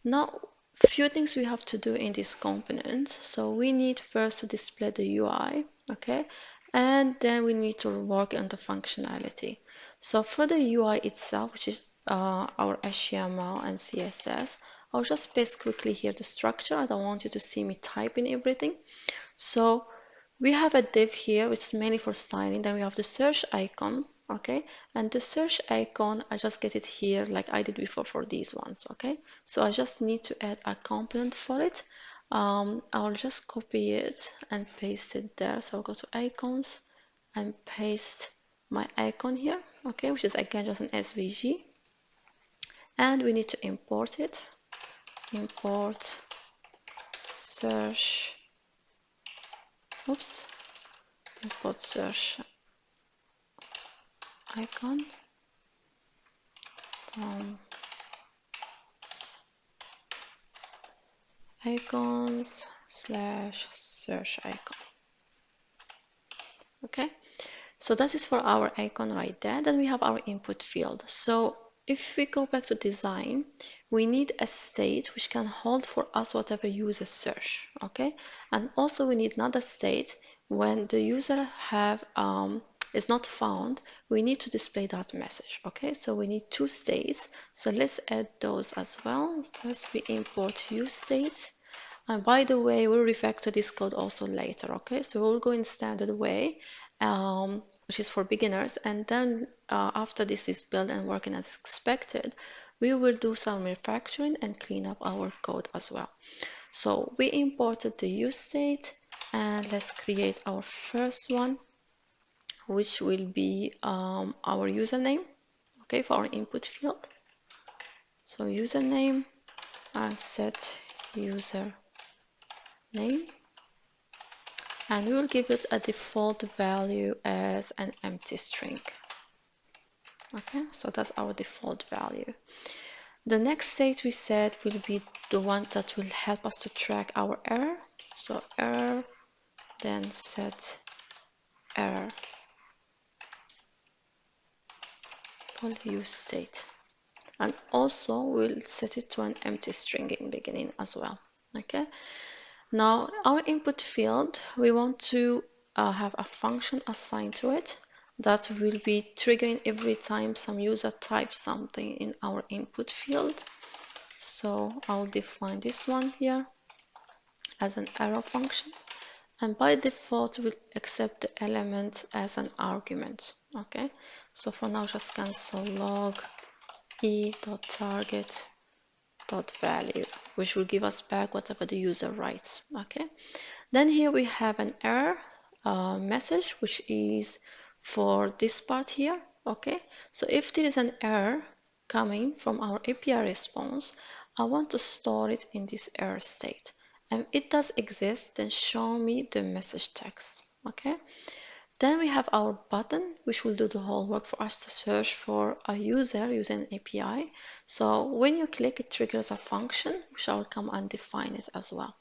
now few things we have to do in this component. So we need first to display the UI, okay, and then we need to work on the functionality. So for the UI itself, which is our HTML and CSS, I'll just paste quickly here the structure. I don't want you to see me typing everything. So we have a div here which is mainly for styling. Then we have the search icon, okay, and the search icon, I just get it here like I did before for these ones, okay. So I just need to add a component for it. I'll just copy it and paste it there. So I'll go to icons and paste my icon here, okay, which is again just an SVG, and we need to import it. Import search, oops, import search icon from icons slash search icon. Okay, so that is for our icon right there. Then we have our input field. So if we go back to design, we need a state which can hold for us whatever user search. Okay, and also we need another state when the user have is not found, we need to display that message. Okay, so we need two states. So let's add those as well. First we import useState. And by the way, we'll refactor this code also later, okay? So we'll go in standard way, which is for beginners. And then after this is built and working as expected, we will do some refactoring and clean up our code as well. So we imported the use state, and let's create our first one, which will be our username, okay, for our input field. So username and set user name, and we will give it a default value as an empty string. Okay, so that's our default value. The next state we said will be the one that will help us to track our error. So error, then set error use state, and also we'll set it to an empty string in beginning as well. Okay, now our input field, we want to have a function assigned to it that will be triggering every time some user types something in our input field. So I'll define this one here as an arrow function, and by default we'll accept the element as an argument. Okay, so for now just cancel log e.target.value, which will give us back whatever the user writes. Okay, then here we have an error message, which is for this part here. Okay, so if there is an error coming from our API response, I want to store it in this error state. And if it does exist, then show me the message text. Okay, then we have our button, which will do the whole work for us to search for a user using an API. So when you click, it triggers a function, which I will come and define it as well.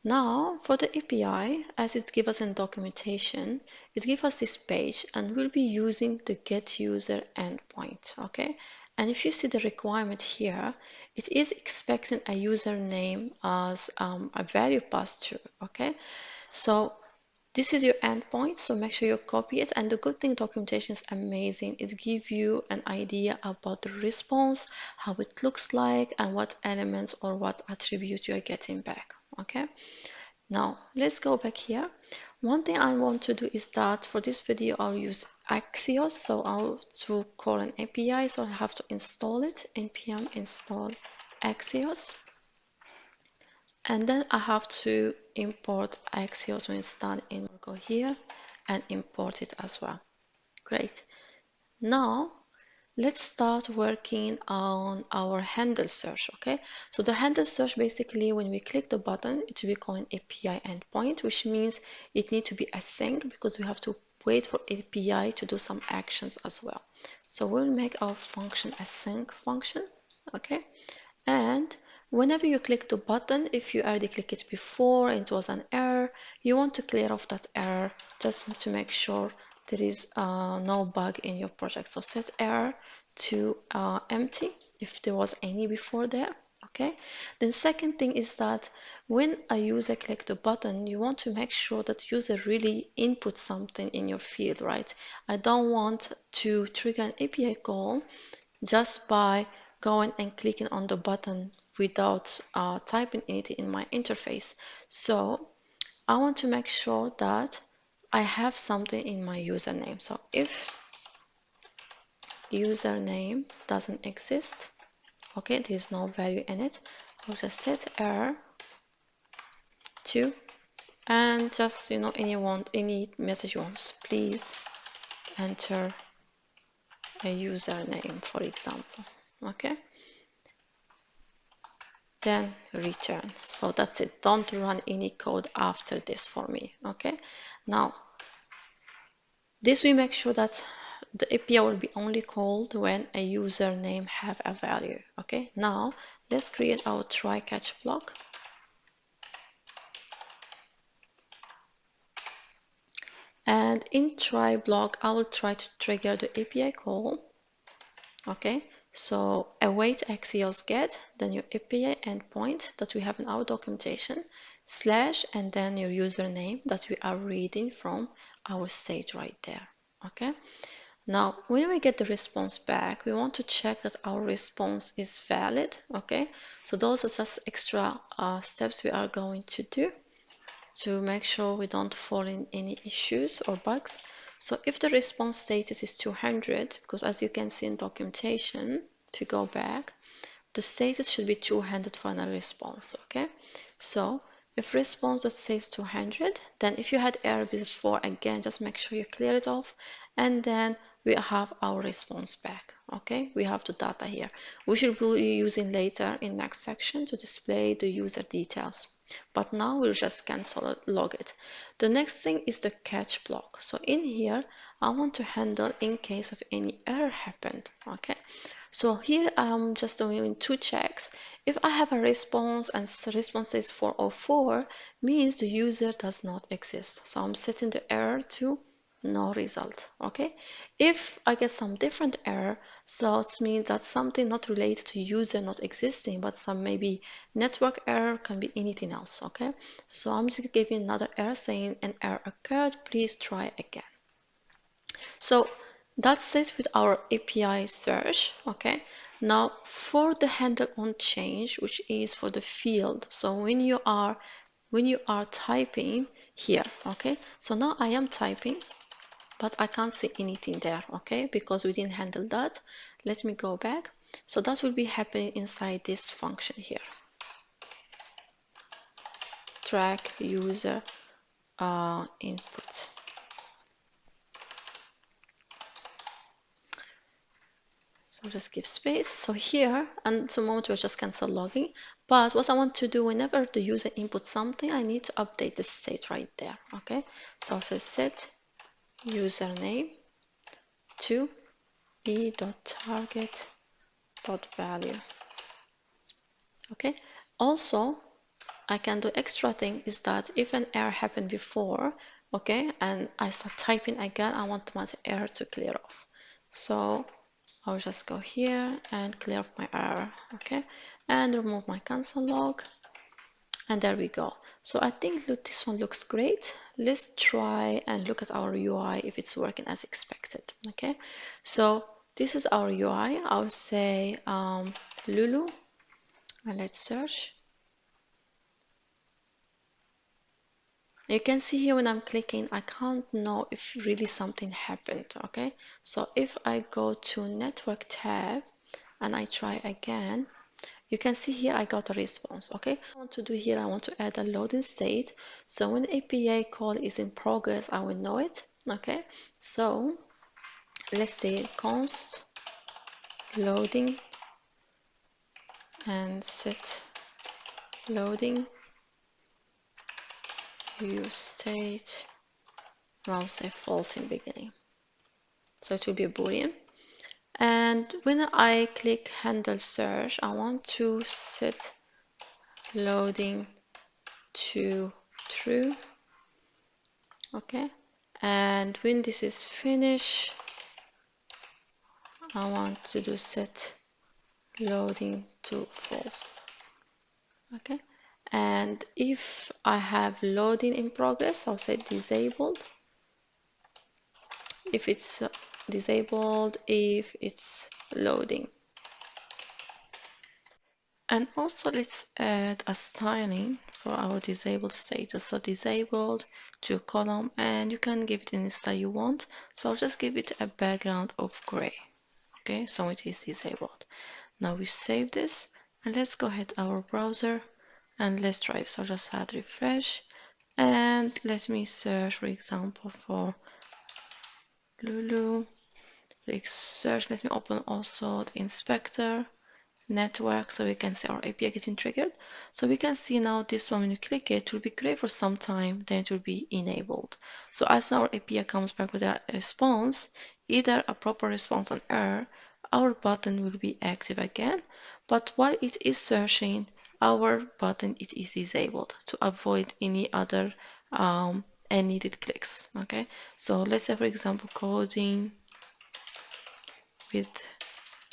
Now, for the API, as it gives us in documentation, it gives us this page, and we'll be using the getUser endpoint, okay? And if you see the requirement here, it is expecting a username as a value passed through, okay? So this is your endpoint, so make sure you copy it. And the good thing, documentation is amazing. It gives you an idea about the response, how it looks like, and what elements or what attribute you're getting back. Okay, now let's go back here. One thing I want to do is that for this video I'll use Axios. So I'll to call an API, so I have to install it, npm install Axios. And then I have to import Axios when it's done in. We'll go here and import it as well. Great. Now let's start working on our handle search. Okay, so the handle search, basically when we click the button, it will be called an API endpoint, which means it needs to be async because we have to wait for API to do some actions as well. So we'll make our function async function. Okay, and whenever you click the button, if you already clicked it before and it was an error, you want to clear off that error just to make sure there is no bug in your project. So set error to empty if there was any before there. Okay. Then second thing is that when a user clicks the button, you want to make sure that user really inputs something in your field, right? I don't want to trigger an API call just by going and clicking on the button without typing anything in my interface. So I want to make sure that I have something in my username. So if username doesn't exist, okay, there's no value in it, I'll just set error to, and just, you know, any message you want, please enter a username, for example. Okay, then return. So that's it. Don't run any code after this for me. Okay, now this we make sure that the API will be only called when a username have a value. Okay, now let's create our try catch block. And in try block, I will try to trigger the API call. Okay, so await axios get, then your API endpoint that we have in our documentation, slash, and then your username that we are reading from our stage right there. Okay, now when we get the response back, we want to check that our response is valid. Okay, so those are just extra steps we are going to do to make sure we don't fall in any issues or bugs. So if the response status is 200, because as you can see in documentation, if you go back, the status should be 200 final response, okay? So if response that says 200, then if you had error before, again, just make sure you clear it off, and then we have our response back, okay? We have the data here. We should be using later in next section to display the user details. But now we'll just cancel it, log it. The next thing is the catch block. So in here, I want to handle in case of any error happened, okay? So here I'm just doing two checks. If I have a response and response says 404, means the user does not exist. So I'm setting the error to no result, okay? If I get some different error, so it means that something not related to user not existing, but some maybe network error, can be anything else, okay? So I'm just giving another error saying an error occurred, please try again. So that's it with our API search, okay? Now for the handle on change, which is for the field. So when you are typing here, okay? So now I am typing, but I can't see anything there, okay? Because we didn't handle that. Let me go back. So that will be happening inside this function here. Track user input. So just give space. So here, and at the moment we're just cancel logging. But what I want to do, whenever the user inputs something, I need to update the state right there, okay? So I'll say set username to e.target.value, okay? Also, I can do extra thing is that if an error happened before, okay, and I start typing again, I want my error to clear off. So I'll just go here and clear off my error, okay, and remove my cancel log, and there we go. So I think this one looks great. Let's try and look at our UI if it's working as expected, okay? So this is our UI. I'll say Lulu, and let's search. You can see here when I'm clicking, I can't know if really something happened, okay? So if I go to network tab and I try again, you can see here I got a response, okay? What I want to do here, I want to add a loading state. So when the API call is in progress, I will know it, okay? So let's say const loading and set loading use state. Now say false in beginning. So it will be a Boolean. And when I click handle search, I want to set loading to true, okay? And when this is finished, I want to do set loading to false, okay? And if I have loading in progress, I'll say disabled. If it's disabled, if it's loading. And also let's add a styling for our disabled status. So disabled to column, and you can give it any style you want. So I'll just give it a background of gray. Okay, so it is disabled. Now we save this and let's go ahead our browser and let's try this. So just add refresh and let me search, for example, for Lulu. Click search. Let me open also the inspector network, so we can see our API getting triggered. So we can see now this one, when you click it, it will be gray for some time, then it will be enabled. So as our API comes back with a response, either a proper response on error, our button will be active again. But while it is searching, our button it is disabled to avoid any other unneeded clicks. Okay, so let's say for example coding with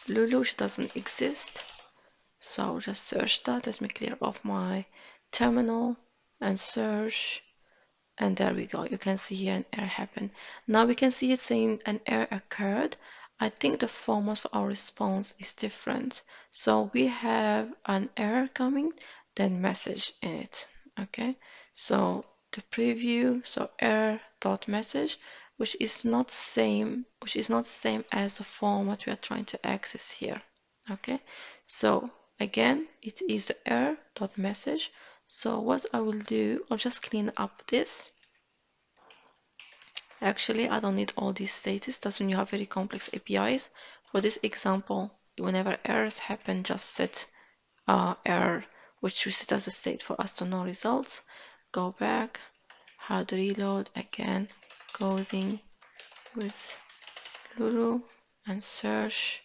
Lulu, which doesn't exist. So I'll just search that. Let me clear off my terminal and search. And there we go. You can see here an error happened. Now we can see it saying an error occurred. I think the format for our response is different. So we have an error coming, then message in it. Okay. So the preview, so error dot message, which is not same as the format we are trying to access here. Okay. So again, it is the error dot message. So what I will do, I'll just clean up this. Actually, I don't need all these status. That's when you have very complex APIs. For this example, whenever errors happen, just set error, which we set as a state for us to know results. Go back, hard reload again, coding with Lulu and search.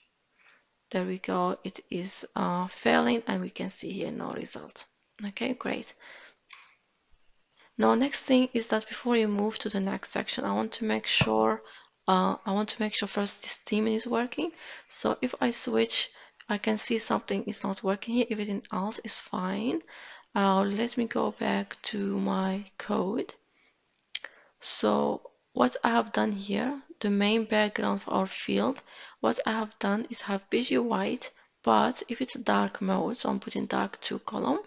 There we go. It is failing, and we can see here no result. Okay, great. Now, next thing is that before you move to the next section, I want to make sure first this theme is working. So if I switch, I can see something is not working here. Everything else is fine. Let me go back to my code. So what I have done here, the main background for our field, what I have done is have BG white, but if it's dark mode, so I'm putting dark 2 column.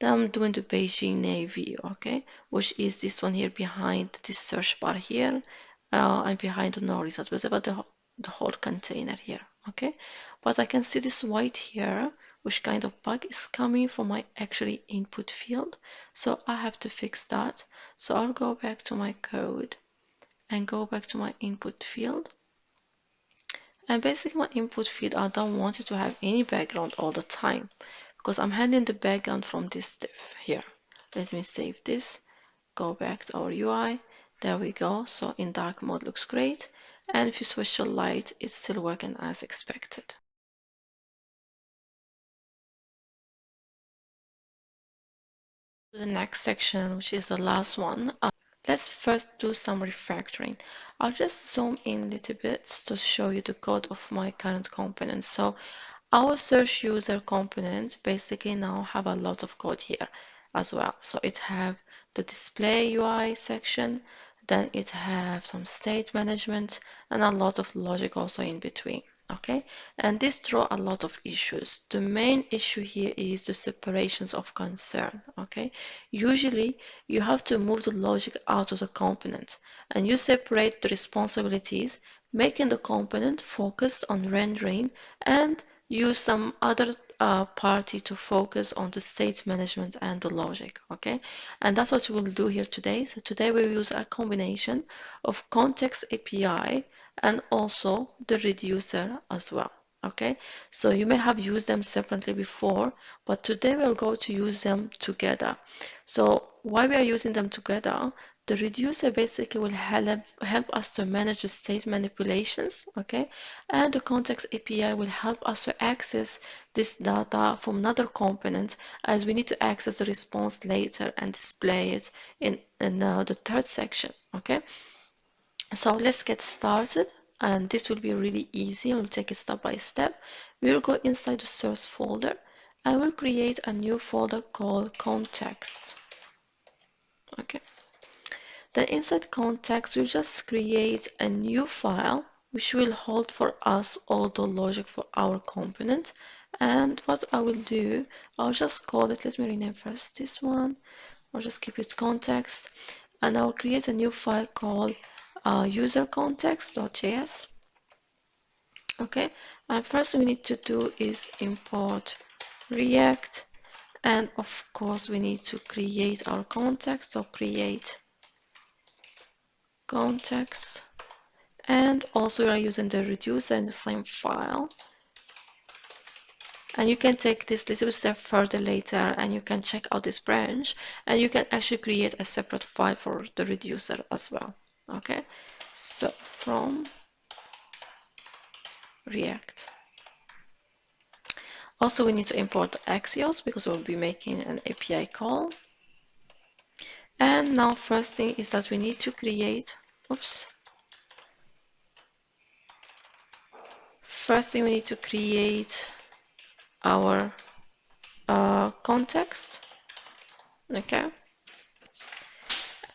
Then I'm doing the Beijing navy, okay, which is this one here behind this search bar here, and behind the no results, whatever the whole container here, okay. But I can see this white here, which kind of bug is coming from my actually input field, so I have to fix that. So I'll go back to my code and go back to my input field. And basically my input field, I don't want it to have any background all the time because I'm handling the background from this div here. Let me save this, go back to our UI. There we go. So in dark mode looks great. And if you switch to light, it's still working as expected. The next section, which is the last one. Let's first do some refactoring. I'll just zoom in a little bit to show you the code of my current component. So our search user component basically now have a lot of code here as well. So it have the display UI section, then it have some state management and a lot of logic also in between. Okay, and this throw a lot of issues. The main issue here is the separations of concern. Okay, usually you have to move the logic out of the component and you separate the responsibilities, making the component focus on rendering and use some other party to focus on the state management and the logic. Okay, and that's what we will do here today. So today we will use a combination of context API and also the reducer as well. Okay, so you may have used them separately before, but today we're going to use them together. So why we are using them together, the reducer basically will help us to manage the state manipulations, okay? And the context API will help us to access this data from another component as we need to access the response later and display it in the third section, okay? So let's get started, and this will be really easy. We'll take it step by step. We'll go inside the source folder. I will create a new folder called context. Okay. Then inside context, we'll just create a new file which will hold for us all the logic for our component. And what I will do, I'll just call it, let me rename first this one. I'll just keep it context. And I'll create a new file called usercontext.js. Okay, and first we need to do is import React, and of course we need to create our context. So create context, and also we are using the reducer in the same file, And you can take this little step further later and you can check out this branch and you can actually create a separate file for the reducer as well. Okay, so from React. Also, we need to import Axios because we'll be making an API call. And now first thing is that we need to create, oops. First thing we need to create our context. Okay.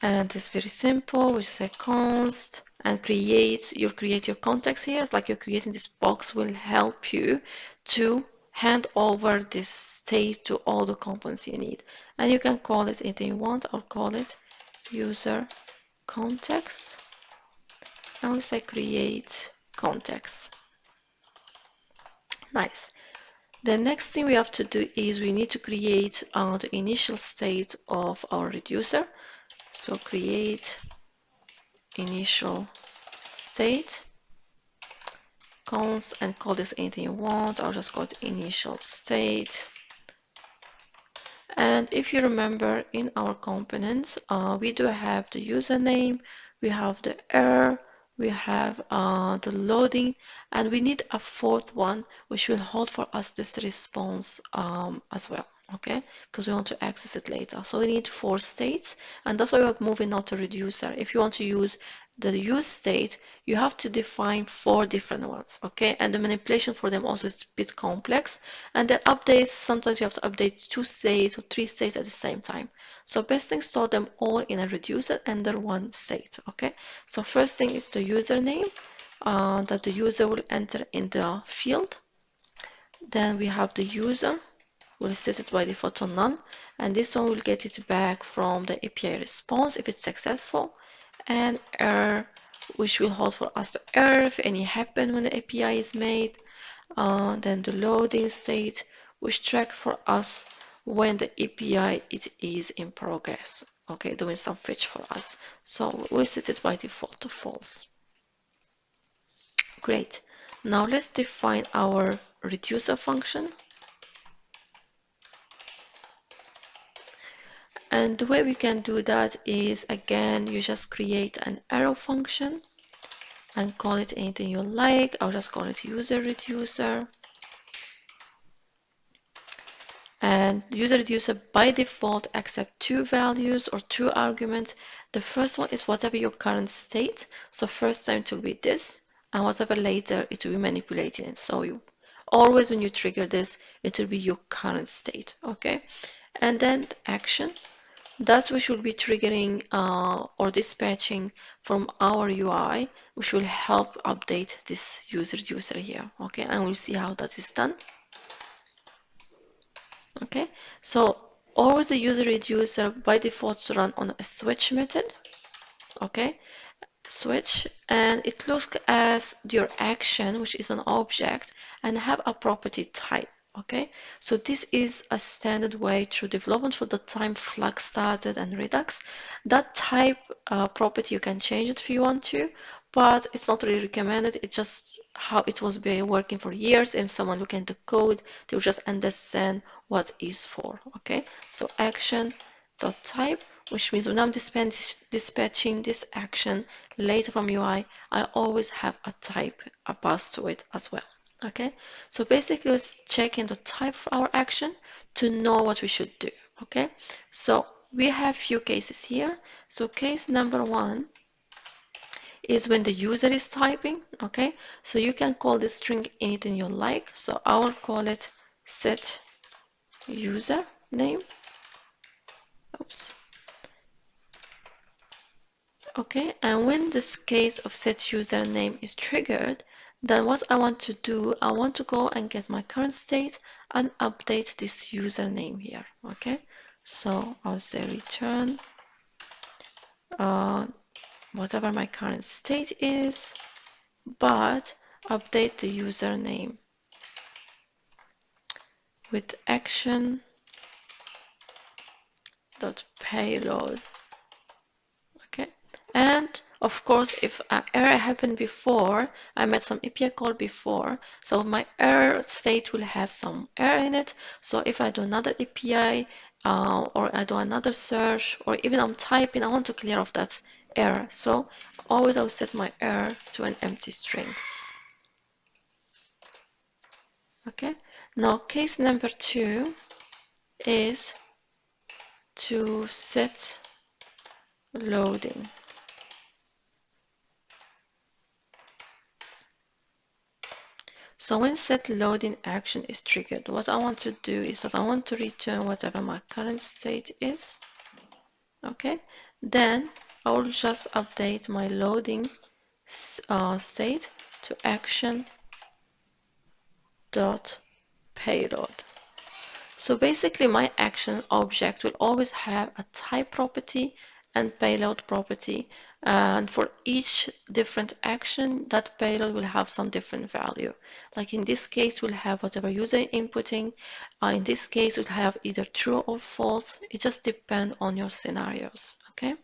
And it's very simple. We just say const and you create your context here. It's like you're creating this box will help you to hand over this state to all the components you need. And you can call it anything you want. I'll call it user context. And we say create context. Nice. The next thing we have to do is we need to create the initial state of our reducer. So create initial state const and call this anything you want. I'll just call it initial state. And if you remember in our components, we do have the username, we have the error, we have the loading, and we need a fourth one which will hold for us this response as well. Okay, because we want to access it later. So we need 4 states, and that's why we're moving now to reducer. If you want to use the use state, you have to define 4 different ones, okay? And the manipulation for them also is a bit complex. And the updates, sometimes you have to update 2 states or 3 states at the same time. So best thing, store them all in a reducer under one state, okay? So first thing is the username that the user will enter in the field. Then we have the user. We'll set it by default to none, and this one will get it back from the API response if it's successful, and error, which will hold for us the error if any happen when the API is made. Then the loading state, which track for us when the API it is in progress. Okay, doing some fetch for us. So we'll set it by default to false. Great. Now let's define our reducer function. And the way we can do that is, again, you just create an arrow function and call it anything you like. I'll just call it user reducer. And user reducer by default accept 2 values or 2 arguments. The first one is whatever your current state. So first time it will be this, and whatever later it will be manipulating it. So you always when you trigger this, it will be your current state. Okay. And then the action. That's which will be triggering or dispatching from our UI, which will help update this user here. Okay, and we'll see how that is done. Okay, so always the user reducer by default to run on a switch method. Okay, switch, and it looks as your action, which is an object, and have a property type. Okay, so this is a standard way through development for the time Flux started and Redux. That type property you can change it if you want to, but it's not really recommended. It's just how it was been working for years. If someone look into code, they will just understand what is for. Okay, so action dot type, which means when I'm dispatching this action later from UI, I always have a type, a pass to it as well. Okay, so basically let's check in the type of our action to know what we should do. Okay, so we have few cases here. So case number 1 is when the user is typing. Okay, so you can call this string anything you like. So I will call it set user name. Oops. Okay, and when this case of set username is triggered, then what I want to do, I want to go and get my current state and update this username here. Okay, so I'll say return whatever my current state is, but update the username with action dot payload. Okay, and Of course, if an error happened before, I made some API call before, so my error state will have some error in it. So if I do another API or I do another search, or even I'm typing, I want to clear off that error. So always I'll set my error to an empty string. Okay. Now case number 2 is to set loading. So when set loading action is triggered, what I want to do is that I want to return whatever my current state is. Okay, then I will just update my loading state to action dot payload. So basically my action object will always have a type property and payload property, and for each different action that payload will have some different value. Like in this case we'll have whatever user inputting, in this case we'll have either true or false. It just depends on your scenarios. Okay,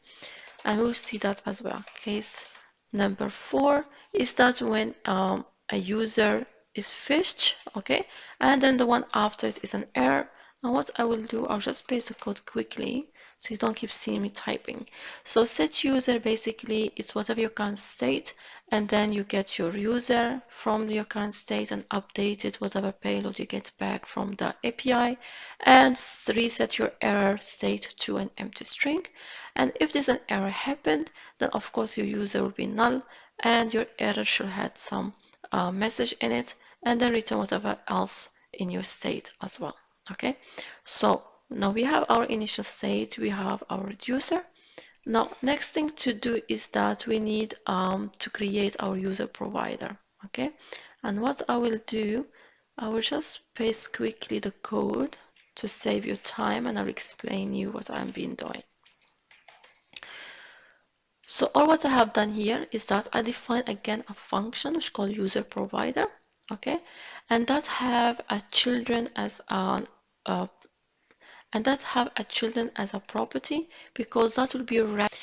and we'll see that as well. Case number 4 is that when a user is fetched, okay, and then the one after it is an error. And what I will do, I'll just paste the code quickly so you don't keep seeing me typing. So set user basically is whatever your current state, and then you get your user from your current state and update it whatever payload you get back from the API, and reset your error state to an empty string. And if there's an error happened, then of course your user will be null and your error should have some message in it, and then return whatever else in your state as well. Okay, so now we have our initial state, we have our reducer. Now next thing to do is that we need to create our user provider. Okay, and what I will do, I will just paste quickly the code to save you time, and I'll explain you what I've been doing. So all what I have done here is that I define again a function which is called user provider, okay, and that have a children as an children as a property, because that will be wrapped.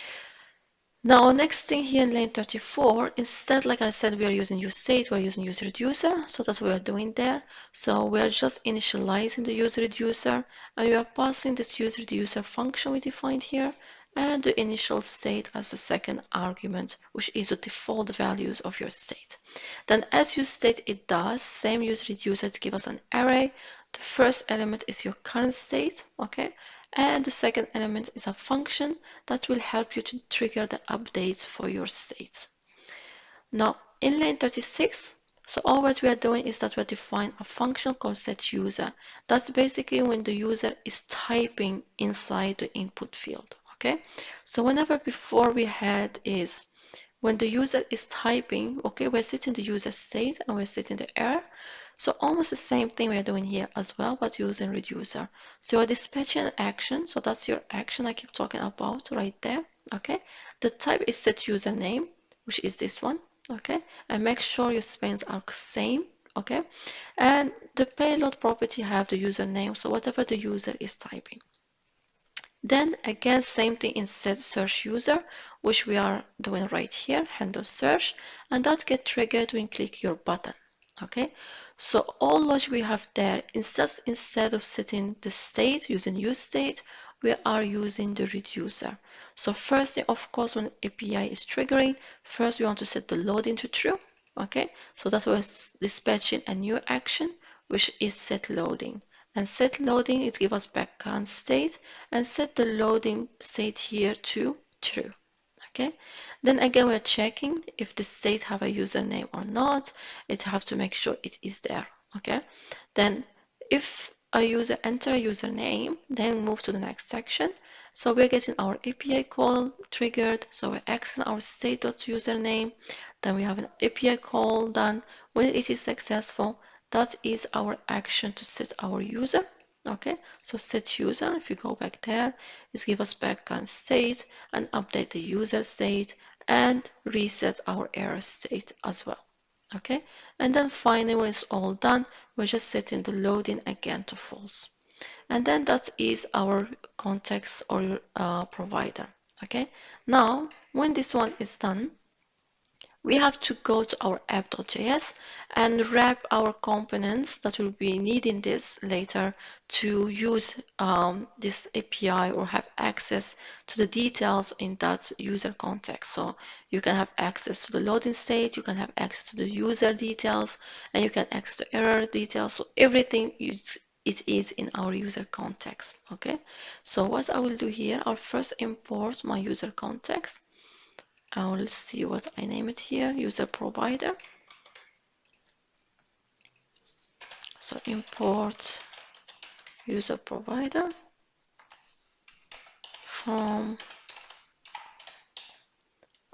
Now, next thing here in lane 34, instead, like I said, we are using useState, we're using useReducer, so that's what we're doing there. So we're just initializing the useReducer, and we are passing this useReducer function we defined here, and the initial state as the second argument, which is the default values of your state. Then as useState, it does, same useReducer to give us an array. The first element is your current state, okay? And the second element is a function that will help you to trigger the updates for your state. Now, in lane 36, so all what we are doing is that we define a function called setUser. That's basically when the user is typing inside the input field, okay? So whenever before we had is when the user is typing, okay, we're setting the user state and we're setting the error. So almost the same thing we're doing here as well, but using reducer. So you're dispatching an action. So that's your action I keep talking about right there. Okay. The type is set username, which is this one. Okay. And make sure your spans are same. Okay. And the payload property have the username. So whatever the user is typing. Then again, same thing in set search user, which we are doing right here, handle search, and that get triggered when you click your button. Okay, so all logic we have there, instead of setting the state using useState, we are using the reducer. So first thing, of course, when API is triggering, first we want to set the loading to true. Okay, so that's why we're dispatching a new action, which is set loading. And set loading, it gives us back current state, and set the loading state here to true. Okay, then again we're checking if the state have a username or not. It have to make sure it is there. Okay, then if a user enter a username, then move to the next section. So we're getting our API call triggered, so we're accessing our state.username, then we have an API call done. When it is successful, that is our action to set our user. Okay, so set user, if you go back there, it gives us back current state and update the user state and reset our error state as well. Okay, and then finally, when it's all done, we're just setting the loading again to false. And then that is our context or provider. Okay, now when this one is done, we have to go to our app.js and wrap our components that will be needing this later to use this API or have access to the details in that user context. So you can have access to the loading state, you can have access to the user details, and you can access the error details. So everything it is in our user context. Okay, so what I will do here, I'll first import my user context. I will see what I name it here, user provider. So import user provider from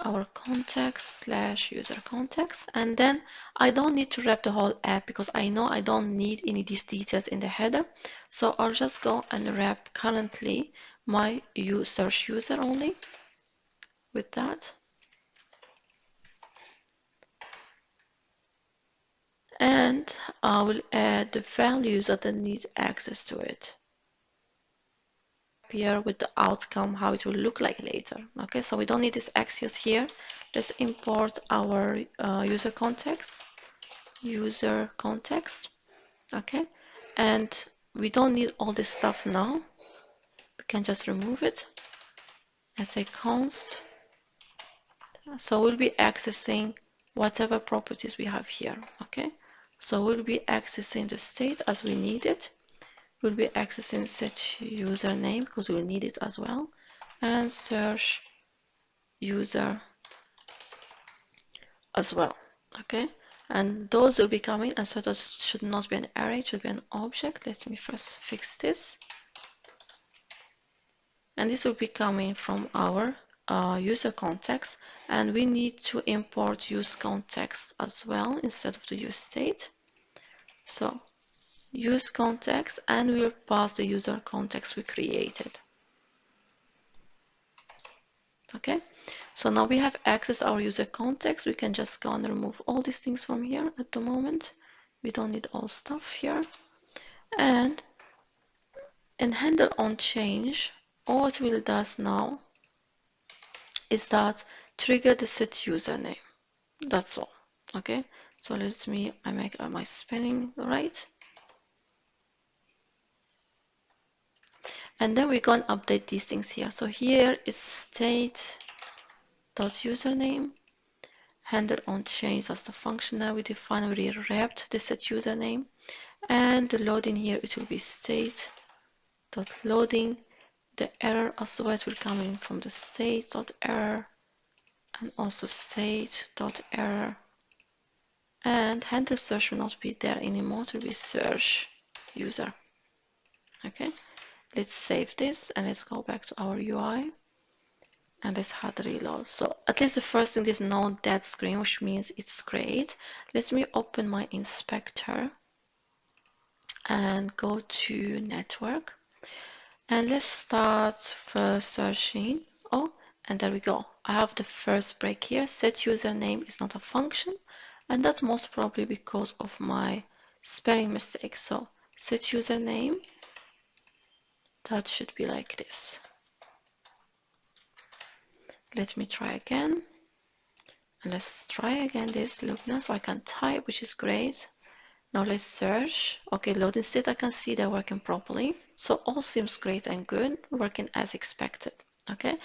our context slash user context. And then I don't need to wrap the whole app because I know I don't need any of these details in the header. So I'll just go and wrap currently my search user only with that. And I will add the values that I need access to it here with the outcome, how it will look like later. Okay, so we don't need this Axios here. Let's import our user context. Okay, and we don't need all this stuff now. We can just remove it and say const. So we'll be accessing whatever properties we have here. Okay, so we'll be accessing the state as we need it. We'll be accessing set username because we'll need it as well, and search user as well. Okay, and those will be coming, and so those should not be an array, it should be an object. Let me first fix this. And this will be coming from our user context, and we need to import use context as well instead of the use state. So use context, and we'll pass the user context we created. Okay, so now we have accessed our user context. We can just go and remove all these things from here at the moment. We don't need all stuff here. And in handle on change, all it will does now is that trigger the set username. That's all. Okay, so let me I make my spelling right. And then we go and update these things here. So here is state.username. Handle on change, that's the function that we define. We wrapped the set username, and the loading here it will be state.loading. The error also it will come in from the state.error and also state.error. And handle search will not be there anymore, it will be search user. Okay, let's save this and let's go back to our UI. And let's hard reload. So at least the first thing is no dead screen, which means it's great. Let me open my inspector and go to network. And let's start first searching. Oh, and there we go. I have the first break here. Set username is not a function. And that's most probably because of my spelling mistake. So set username, that should be like this. Let me try again. And let's try again this loop now, so I can type, which is great. Now let's search. Okay, loading state, I can see they're working properly. So all seems great and good, working as expected. Okay,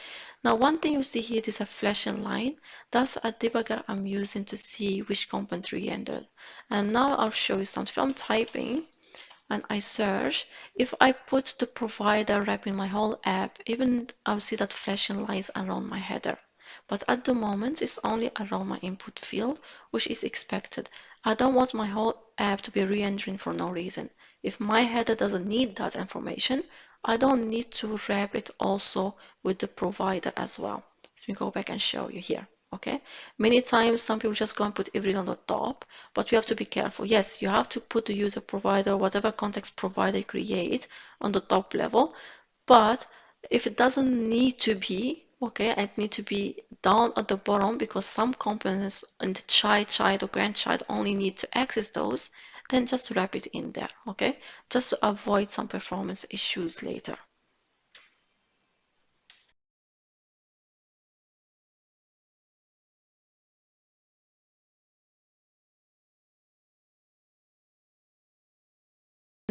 now one thing you see here is a flashing line. That's a debugger I'm using to see which component re-rendered. And now I'll show you something. If I'm typing and I search, if I put the provider wrapping my whole app, even I'll see that flashing lines around my header. But at the moment, it's only around my input field, which is expected. I don't want my whole app to be re-entering for no reason. If my header doesn't need that information, I don't need to wrap it also with the provider as well. Let me go back and show you here. Okay, many times some people just go and put everything on the top, but we have to be careful. Yes, you have to put the user provider, whatever context provider you create, on the top level, but if it doesn't need to be, okay, it need to be down at the bottom because some components in the child or grandchild only need to access those, then just wrap it in there, okay, just to avoid some performance issues later.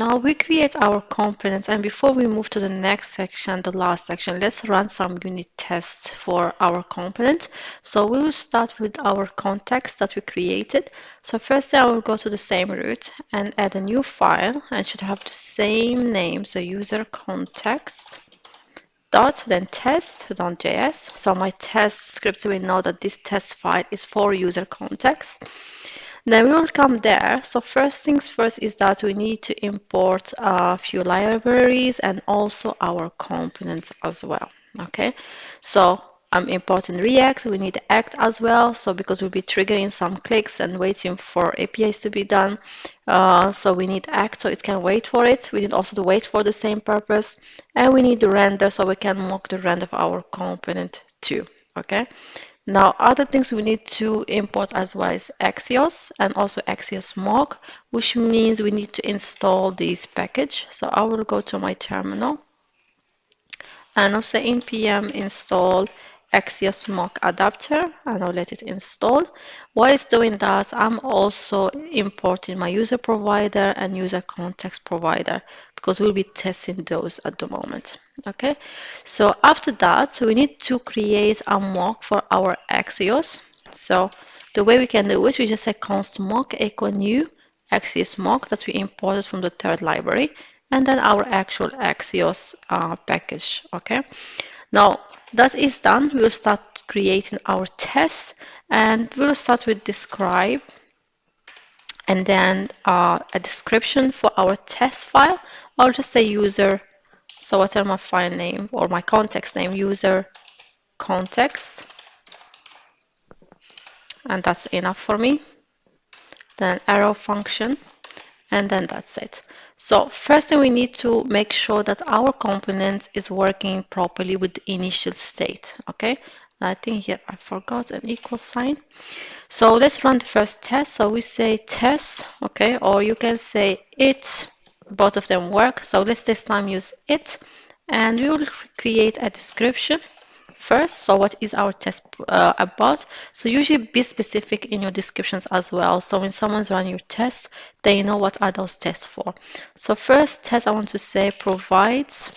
now we create our components, and before we move to the next section, the last section, let's run some unit tests for our components. So we will start with our context that we created. So first I will go to the same root and add a new file, and should have the same name, so user context dot then test.js. So my test script will know that this test file is for user context. Then we will come there. So first things first is that we need to import a few libraries and also our components as well. Okay, so I'm importing React. We need Act as well. So because we'll be triggering some clicks and waiting for APIs to be done. So we need Act so it can wait for it. We need also to wait for the same purpose. And we need the render so we can mock the render of our component too. Okay. Now, other things we need to import as well is Axios and also Axios mock, which means we need to install this package. So I will go to my terminal and I'll say npm install Axios mock adapter and I'll let it install. While it's doing that, I'm also importing my user provider and user context provider because we'll be testing those at the moment. Okay, so after that, we need to create a mock for our Axios. So the way we can do it, we just say const mock equal new Axios mock that we imported from the third library, and then our actual Axios package. Okay, now that is done, we will start creating our test, and we'll start with describe and then a description for our test file. I'll just say user, so whatever my file name or my context name, user context, and that's enough for me. Then arrow function, and then that's it. So first thing we need to make sure that our component is working properly with the initial state. Okay, and I think here I forgot an equal sign. So let's run the first test. So we say test, okay, or you can say it, both of them work. So let's this time use it, and we will create a description first. So what is our test about? So usually be specific in your descriptions as well. So when someone's running your test, they know what are those tests for. So first test I want to say provides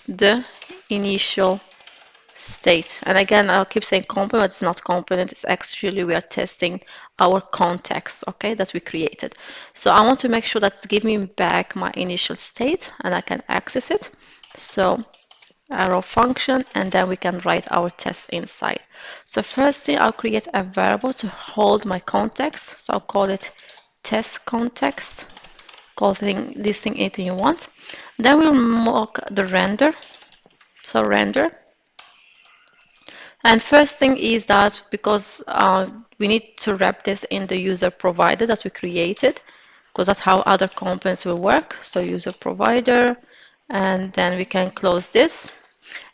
the initial state. And again, I'll keep saying component, but it's not component. It's actually we are testing our context, okay, that we created. So I want to make sure that it's giving me back my initial state and I can access it. So arrow function, and then we can write our test inside. So first thing, I'll create a variable to hold my context. So I'll call it test context. Call this thing anything you want. Then we'll mock the render. So render. And first thing is that because we need to wrap this in the user provider that we created, because that's how other components will work. So user provider, and then we can close this.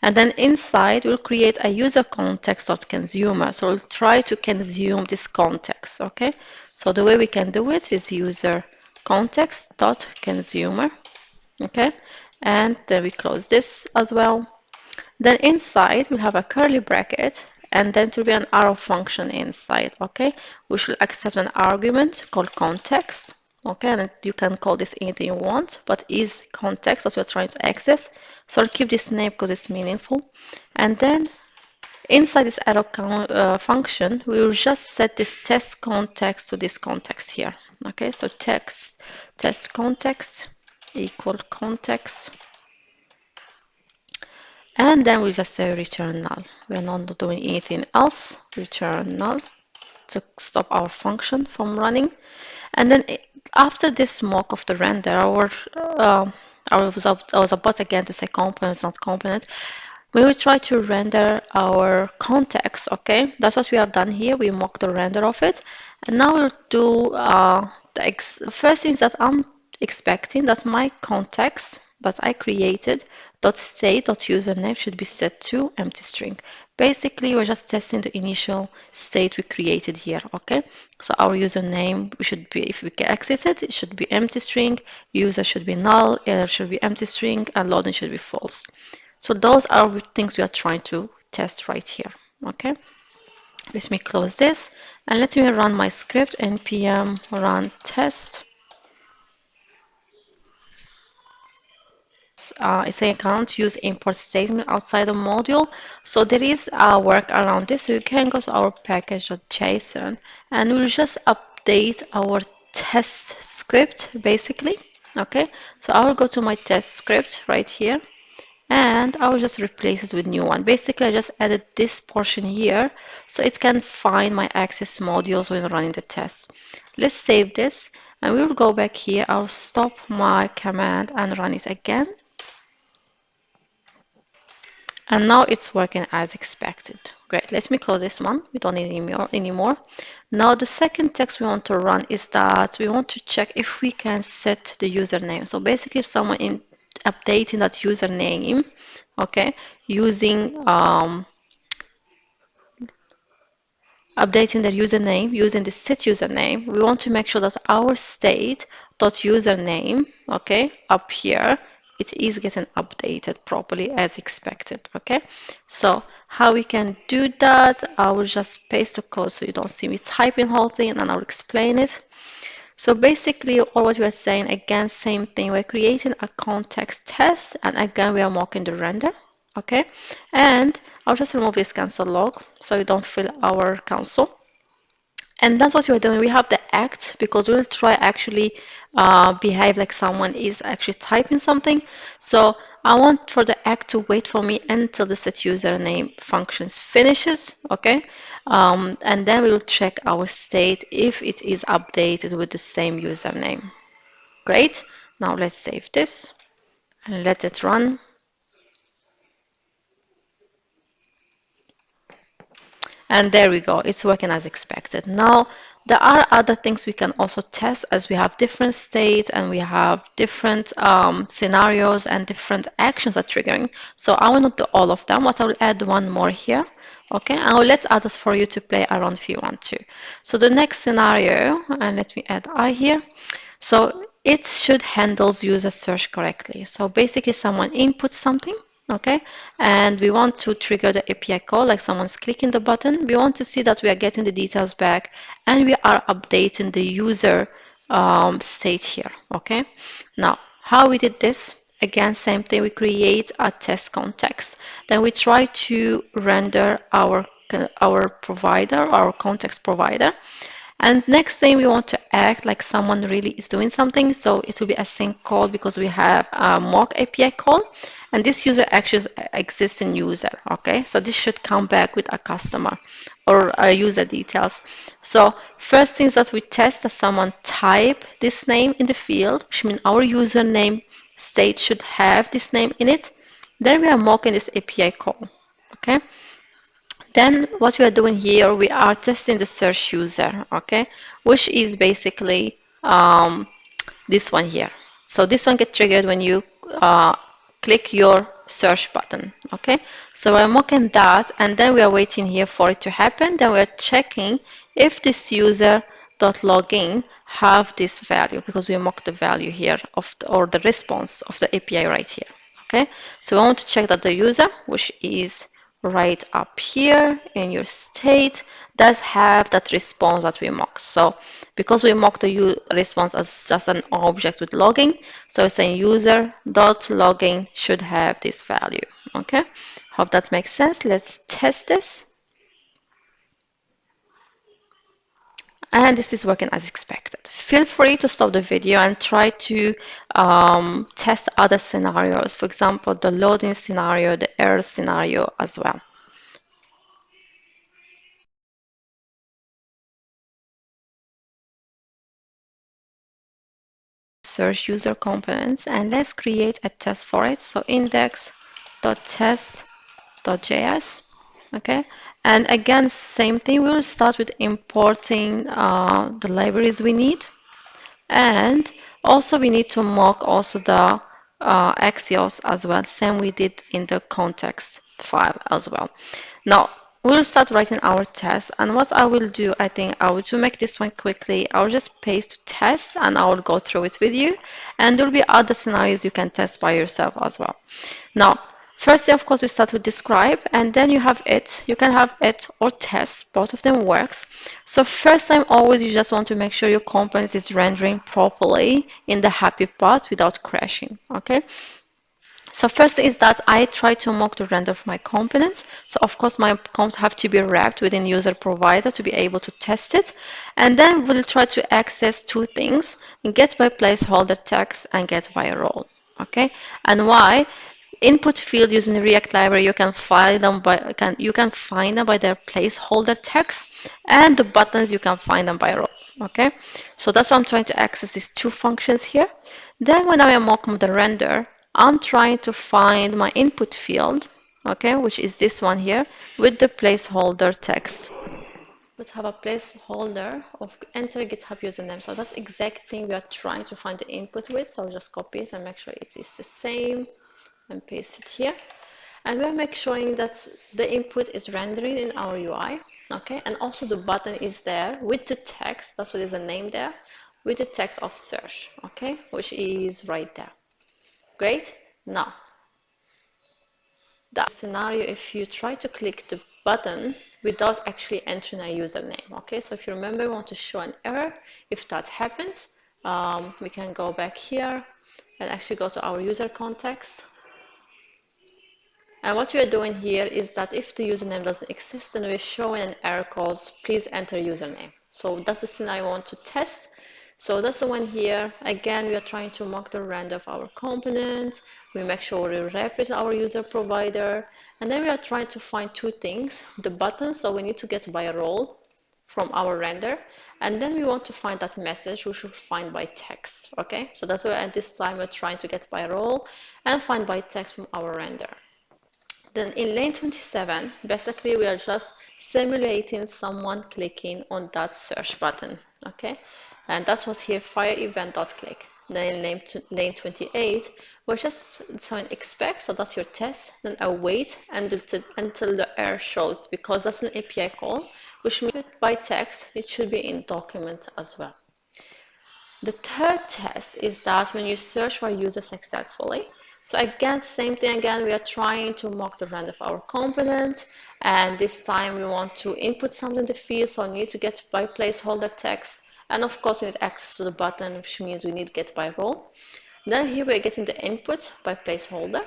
And then inside, we'll create a user context.consumer. So we'll try to consume this context, okay? So the way we can do it is user context.consumer, okay? And then we close this as well. Then inside, we'll have a curly bracket, and then to be an arrow function inside, okay? Which will accept an argument called context, okay? And you can call this anything you want, but is context that we're trying to access. So I'll keep this name because it's meaningful. And then inside this arrow function, we will just set this test context to this context here, okay? So test context equal context. And then we just say return null. We are not doing anything else. Return null to stop our function from running. And then after this mock of the render, I was about again to say components, not components. We will try to render our context, okay? That's what we have done here. We mock the render of it. And now we'll do the first things that I'm expecting that my context that I created .state.username should be set to empty string. Basically, we're just testing the initial state we created here, okay? So our username should be, if we can access it, it should be empty string, user should be null, error should be empty string, and loading should be false. So those are things we are trying to test right here, okay? Let me close this, and let me run my script, npm run test. it's saying I can't use import statement outside the module. So there is a work around this. So you can go to our package.json and we'll just update our test script basically. Okay, so I will go to my test script right here and I will just replace it with new one. Basically, I just added this portion here so it can find my access modules when running the test. Let's save this and we will go back here. I'll stop my command and run it again. And now it's working as expected. Great, let me close this one. We don't need anymore. Now the second text we want to run is that we want to check if we can set the username. So basically if someone in updating that username, okay, using updating their username using the set username, we want to make sure that our state dot username, okay, up here, it is getting updated properly as expected. Okay, so how we can do that, I will just paste the code so you don't see me typing whole thing and I'll explain it. So basically, all what we are saying, again, same thing. We're creating a context test, and again, we are mocking the render. Okay, and I'll just remove this cancel log so we don't fill our console. And that's what we're doing. We have the act because we'll try actually behave like someone is actually typing something. So I want for the act to wait for me until the set username functions finishes. Okay, and then we will check our state if it is updated with the same username. Great. Now let's save this and let it run. And there we go, it's working as expected. Now, there are other things we can also test as we have different states and we have different scenarios and different actions are triggering. So I will not do all of them, but I will add one more here. Okay, I will let others for you to play around if you want to. So the next scenario, and let me add I here. So it should handle user search correctly. So basically someone inputs something, okay, and we want to trigger the API call, like someone's clicking the button. We want to see that we are getting the details back and we are updating the user state here, okay. Now, how we did this? Again, same thing, we create a test context. Then we try to render our provider, our context provider. And next thing, we want to act like someone really is doing something. So it will be a sync call because we have a mock API call. And this user actually exists in user. Okay, so this should come back with a customer or a user details. So first things that we test that someone type this name in the field, which means our username state should have this name in it. Then we are mocking this API call. Okay. Then what we are doing here, we are testing the search user, okay, which is basically this one here. So this one gets triggered when you click your search button, okay. So we're mocking that, and then we are waiting here for it to happen. Then we're checking if this user dot login have this value because we mock the value here of or the response of the API right here, okay. So we want to check that the user, which is right up here in your state, does have that response that we mock. So because we mock the response as just an object with logging, so it's saying user dot logging should have this value. Okay, hope that makes sense. Let's test this. And this is working as expected. Feel free to stop the video and try to test other scenarios. For example, the loading scenario, the error scenario as well. Search user components and let's create a test for it. So index.test.js. Okay, and again, same thing. We will start with importing the libraries we need, and also we need to mock also the Axios as well, same we did in the context file as well. Now we'll start writing our test, and what I will do, I think I will, to make this one quickly, I'll just paste test and I will go through it with you, and there will be other scenarios you can test by yourself as well. Now firstly, of course, we start with describe, and then you have it. You can have it or test. Both of them works. So first time, always you just want to make sure your component is rendering properly in the happy path without crashing. Okay. So first is that I try to mock the render of my components. So of course my comps have to be wrapped within user provider to be able to test it. And then we'll try to access two things, get by placeholder text and get by role. Okay, and why? Input field using the React library, you can find them by their placeholder text, and the buttons you can find them by role. Okay, so that's why I'm trying to access these two functions here. Then when I am mocking the render, I'm trying to find my input field, okay, which is this one here, with the placeholder text. Let's have a placeholder of enter GitHub username. So that's the exact thing we are trying to find the input with. So I'll just copy it and make sure it is the same and paste it here. And we're making sure that the input is rendering in our UI, okay? And also the button is there with the text, that's what is the name there, with the text of search, okay? Which is right there. Great. Now, the scenario if you try to click the button without actually entering a username, okay? So if you remember, we want to show an error. If that happens, we can go back here and actually go to our user context. And what we are doing here is that if the username doesn't exist, then we're showing an error called please enter username. So that's the scenario I want to test. So that's the one here. Again, we are trying to mock the render of our component. We make sure we wrap it our user provider. And then we are trying to find two things, the button, so we need to get by role from our render. And then we want to find that message, we should find by text, okay? So that's why at this time we're trying to get by role and find by text from our render. Then in lane 27, basically we are just simulating someone clicking on that search button, okay? And that's what's here, fire event.click. Then in lane 28, we're just showing expect, so that's your test, then await until the error shows, because that's an API call, which means by text, it should be in document as well. The third test is that when you search for a user successfully, so again, same thing again, we are trying to mock the render of our component, and this time we want to input something in the field, so we need to get by placeholder text, and of course we need access to the button, which means we need get by role. Then here we're getting the input by placeholder.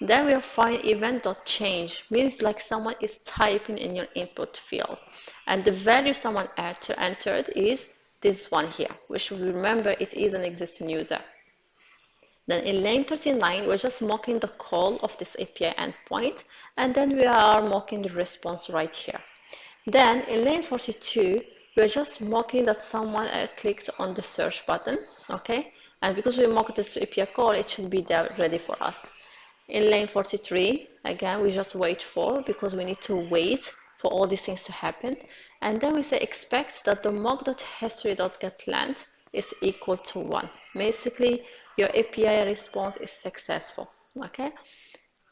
Then we are finding event.change, means like someone is typing in your input field, and the value someone entered is this one here, which we remember it is an existing user. Then in lane 39, we're just mocking the call of this API endpoint, and then we are mocking the response right here. Then in lane 42, we're just mocking that someone clicked on the search button, okay? And because we mocked this API call, it should be there ready for us. In lane 43, again, we just wait for, because we need to wait for all these things to happen. And then we say expect that the mock.history.getLength is equal to 1. Basically, your API response is successful, okay?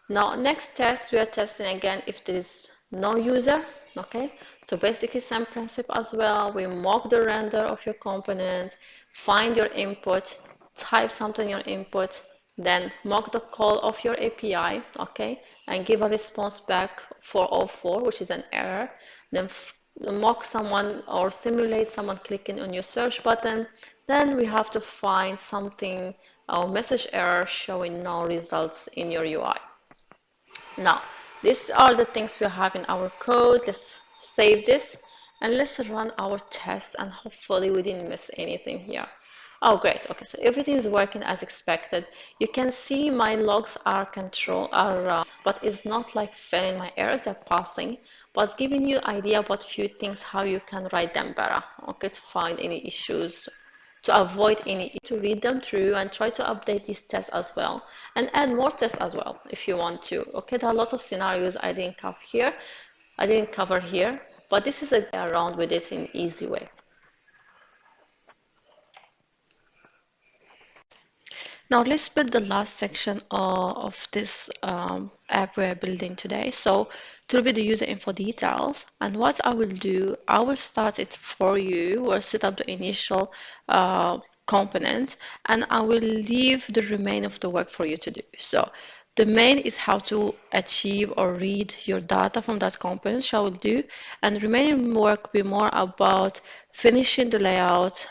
Now, next test, we are testing again if there is no user, okay? So basically, same principle as well. We mock the render of your component, find your input, type something in your input, then mock the call of your API, okay? And give a response back 404, which is an error. Then mock someone or simulate someone clicking on your search button. Then we have to find something, or message error showing no results in your UI. Now, these are the things we have in our code. Let's save this and let's run our test, and hopefully we didn't miss anything here. Oh, great. Okay, so everything is working as expected. You can see my logs are but it's not like failing. My errors are passing, but it's giving you idea about few things, how you can write them better, okay, to find any issues, to avoid any, to read them through and try to update these tests as well and add more tests as well if you want to. Okay, there are lots of scenarios I didn't cover here, but this is a way around with it in an easy way. Now let's build the last section of this app we're building today. So to be the user info details, and what I will do, I will start it for you or set up the initial component, and I will leave the remainder of the work for you to do. So The main is how to achieve or read your data from that component, shall we do. And the remaining work will be more about finishing the layout,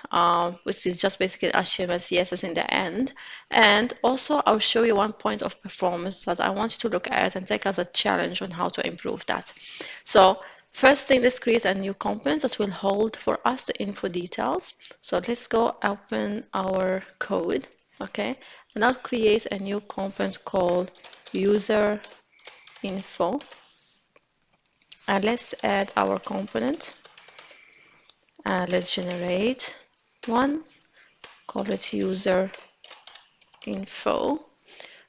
which is just basically HTML, CSS in the end. And also I'll show you one point of performance that I want you to look at and take as a challenge on how to improve that. So first thing, let's create a new component that will hold for us the info details. So let's go open our code, okay? And I'll create a new component called user info. And let's add our component. And let's generate one, call it user info.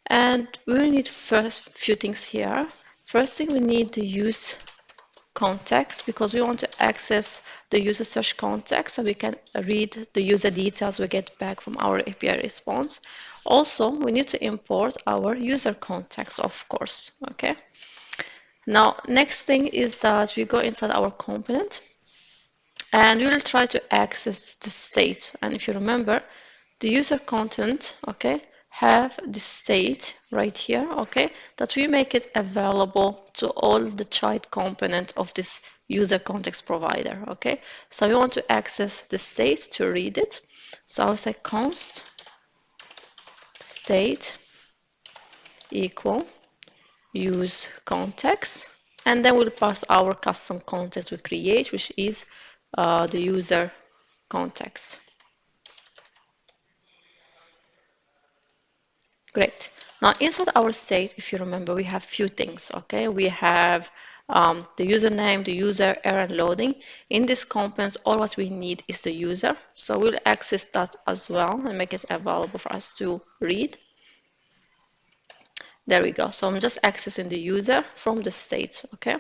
And we will need first few things here. First thing, we need the use context because we want to access the user search context so we can read the user details we get back from our API response. Also, we need to import our user context, of course. Okay. Now, next thing is that we go inside our component and we will try to access the state. And if you remember, the user content, okay, have the state right here, okay, that we make it available to all the child component of this user context provider, okay. So we want to access the state to read it. So I'll say const state equal use context, and then we'll pass our custom context we create, which is the user context. Great. Now inside our state, if you remember, we have few things, okay? We have the username, the user, error, and loading. In this component, all what we need is the user. So we'll access that as well and make it available for us to read. There we go. So I'm just accessing the user from the state, okay?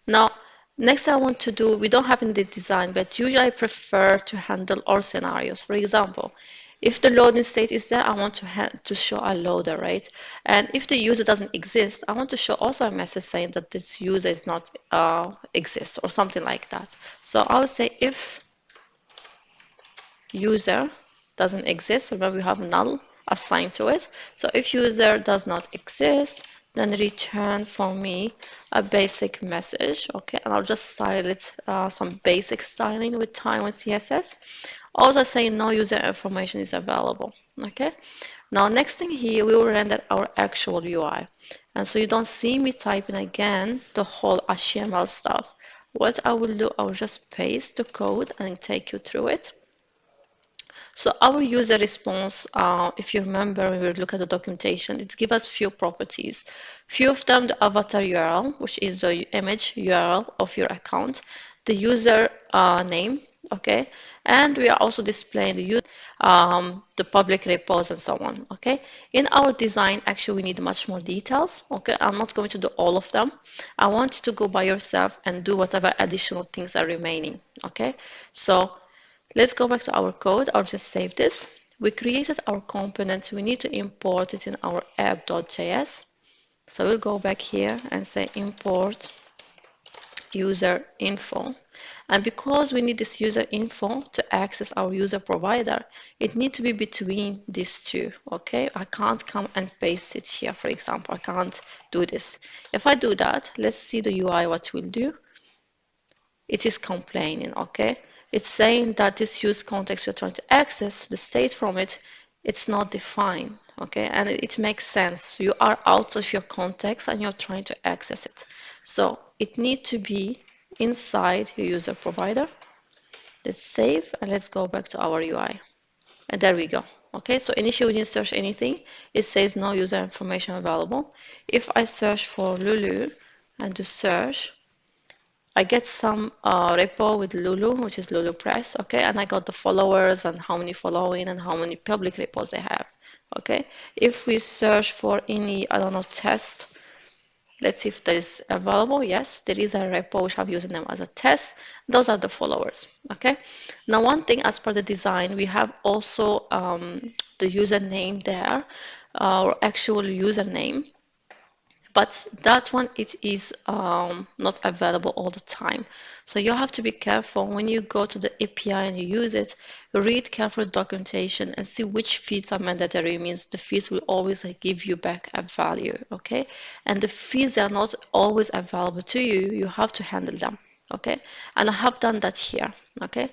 Now, next thing I want to do, we don't have in the design, but usually I prefer to handle all scenarios. For example, if the loading state is there, I want to show a loader, right? And if the user doesn't exist, I want to show also a message saying that this user is not exist or something like that. So I would say if user doesn't exist, remember we have null assigned to it. So if user does not exist, then return for me a basic message, okay? And I'll just style it some basic styling with TailwindCSS. Also saying no user information is available, okay? Now next thing here, we will render our actual UI. And so you don't see me typing again the whole HTML stuff. What I will do, I will just paste the code and take you through it. So our user response, if you remember when we look at the documentation, it gives us few properties. Few of them, the avatar URL, which is the image URL of your account, the user name, okay, and we are also displaying the public repos and so on, okay. In our design, actually, we need much more details, okay. I'm not going to do all of them. I want you to go by yourself and do whatever additional things are remaining, okay. So let's go back to our code. I'll just save this. We created our component. We need to import it in our app.js. So we'll go back here and say import user info. And because we need this user info to access our user provider, it needs to be between these two, okay? I can't come and paste it here, for example. I can't do this. If I do that, let's see the UI, what we'll do. It is complaining, okay? It's saying that this use context we're trying to access, the state from it, it's not defined, okay? And it makes sense. You are out of your context and you're trying to access it. So it needs to be inside your user provider. Let's save and let's go back to our UI. And there we go. Okay, so initially we didn't search anything. It says no user information available. If I search for Lulu and do search, I get some repo with Lulu, which is Lulu Press, okay, and I got the followers and how many following and how many public repos they have, okay. If we search for any, I don't know, test, let's see if that is available. Yes, there is a repo which I'm using them as a test. Those are the followers, okay. Now, one thing as per the design, we have also the username there, our actual username. but that one it is not available all the time. So you have to be careful when you go to the API and you use it. Read careful documentation and see which feeds are mandatory. It means the feeds will always give you back a value, okay? And the feeds that are not always available to you, you have to handle them, okay? And I have done that here, okay?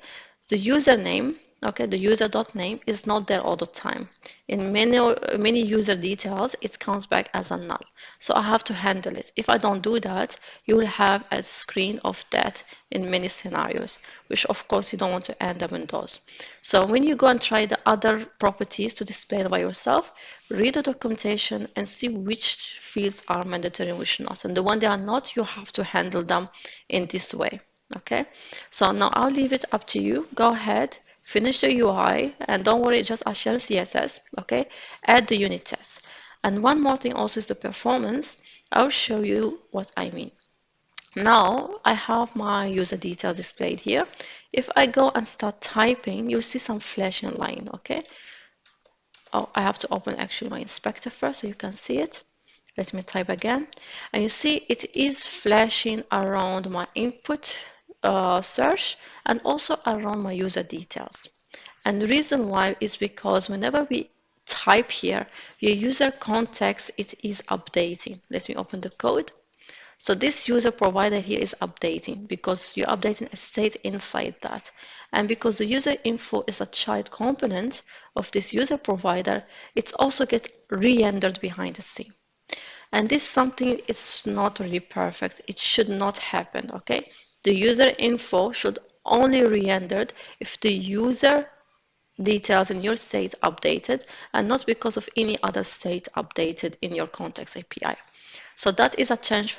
The username, okay, the user.name is not there all the time. In many user details, it comes back as a null. So I have to handle it. If I don't do that, you will have a screen of that in many scenarios, which of course you don't want to end up in those. So when you go and try the other properties to display it by yourself, read the documentation and see which fields are mandatory and which not. And the one they are not, you have to handle them in this way. Okay, so now I'll leave it up to you. Go ahead, finish the UI, and don't worry, just Ashen CSS. Okay, add the unit test. And one more thing also is the performance. I'll show you what I mean. Now I have my user details displayed here. If I go and start typing, you'll see some flashing line. Okay. Oh, I have to open actually my inspector first so you can see it. Let me type again. And you see it is flashing around my input search and also around my user details. And the reason why is because whenever we type here, your user context, it is updating. Let me open the code. So this user provider here is updating because you're updating a state inside that. And because the user info is a child component of this user provider, it also gets re-rendered behind the scene. And this something is not really perfect. It should not happen, okay? The user info should only re-rendered if the user details in your state updated and not because of any other state updated in your context API. So that is a change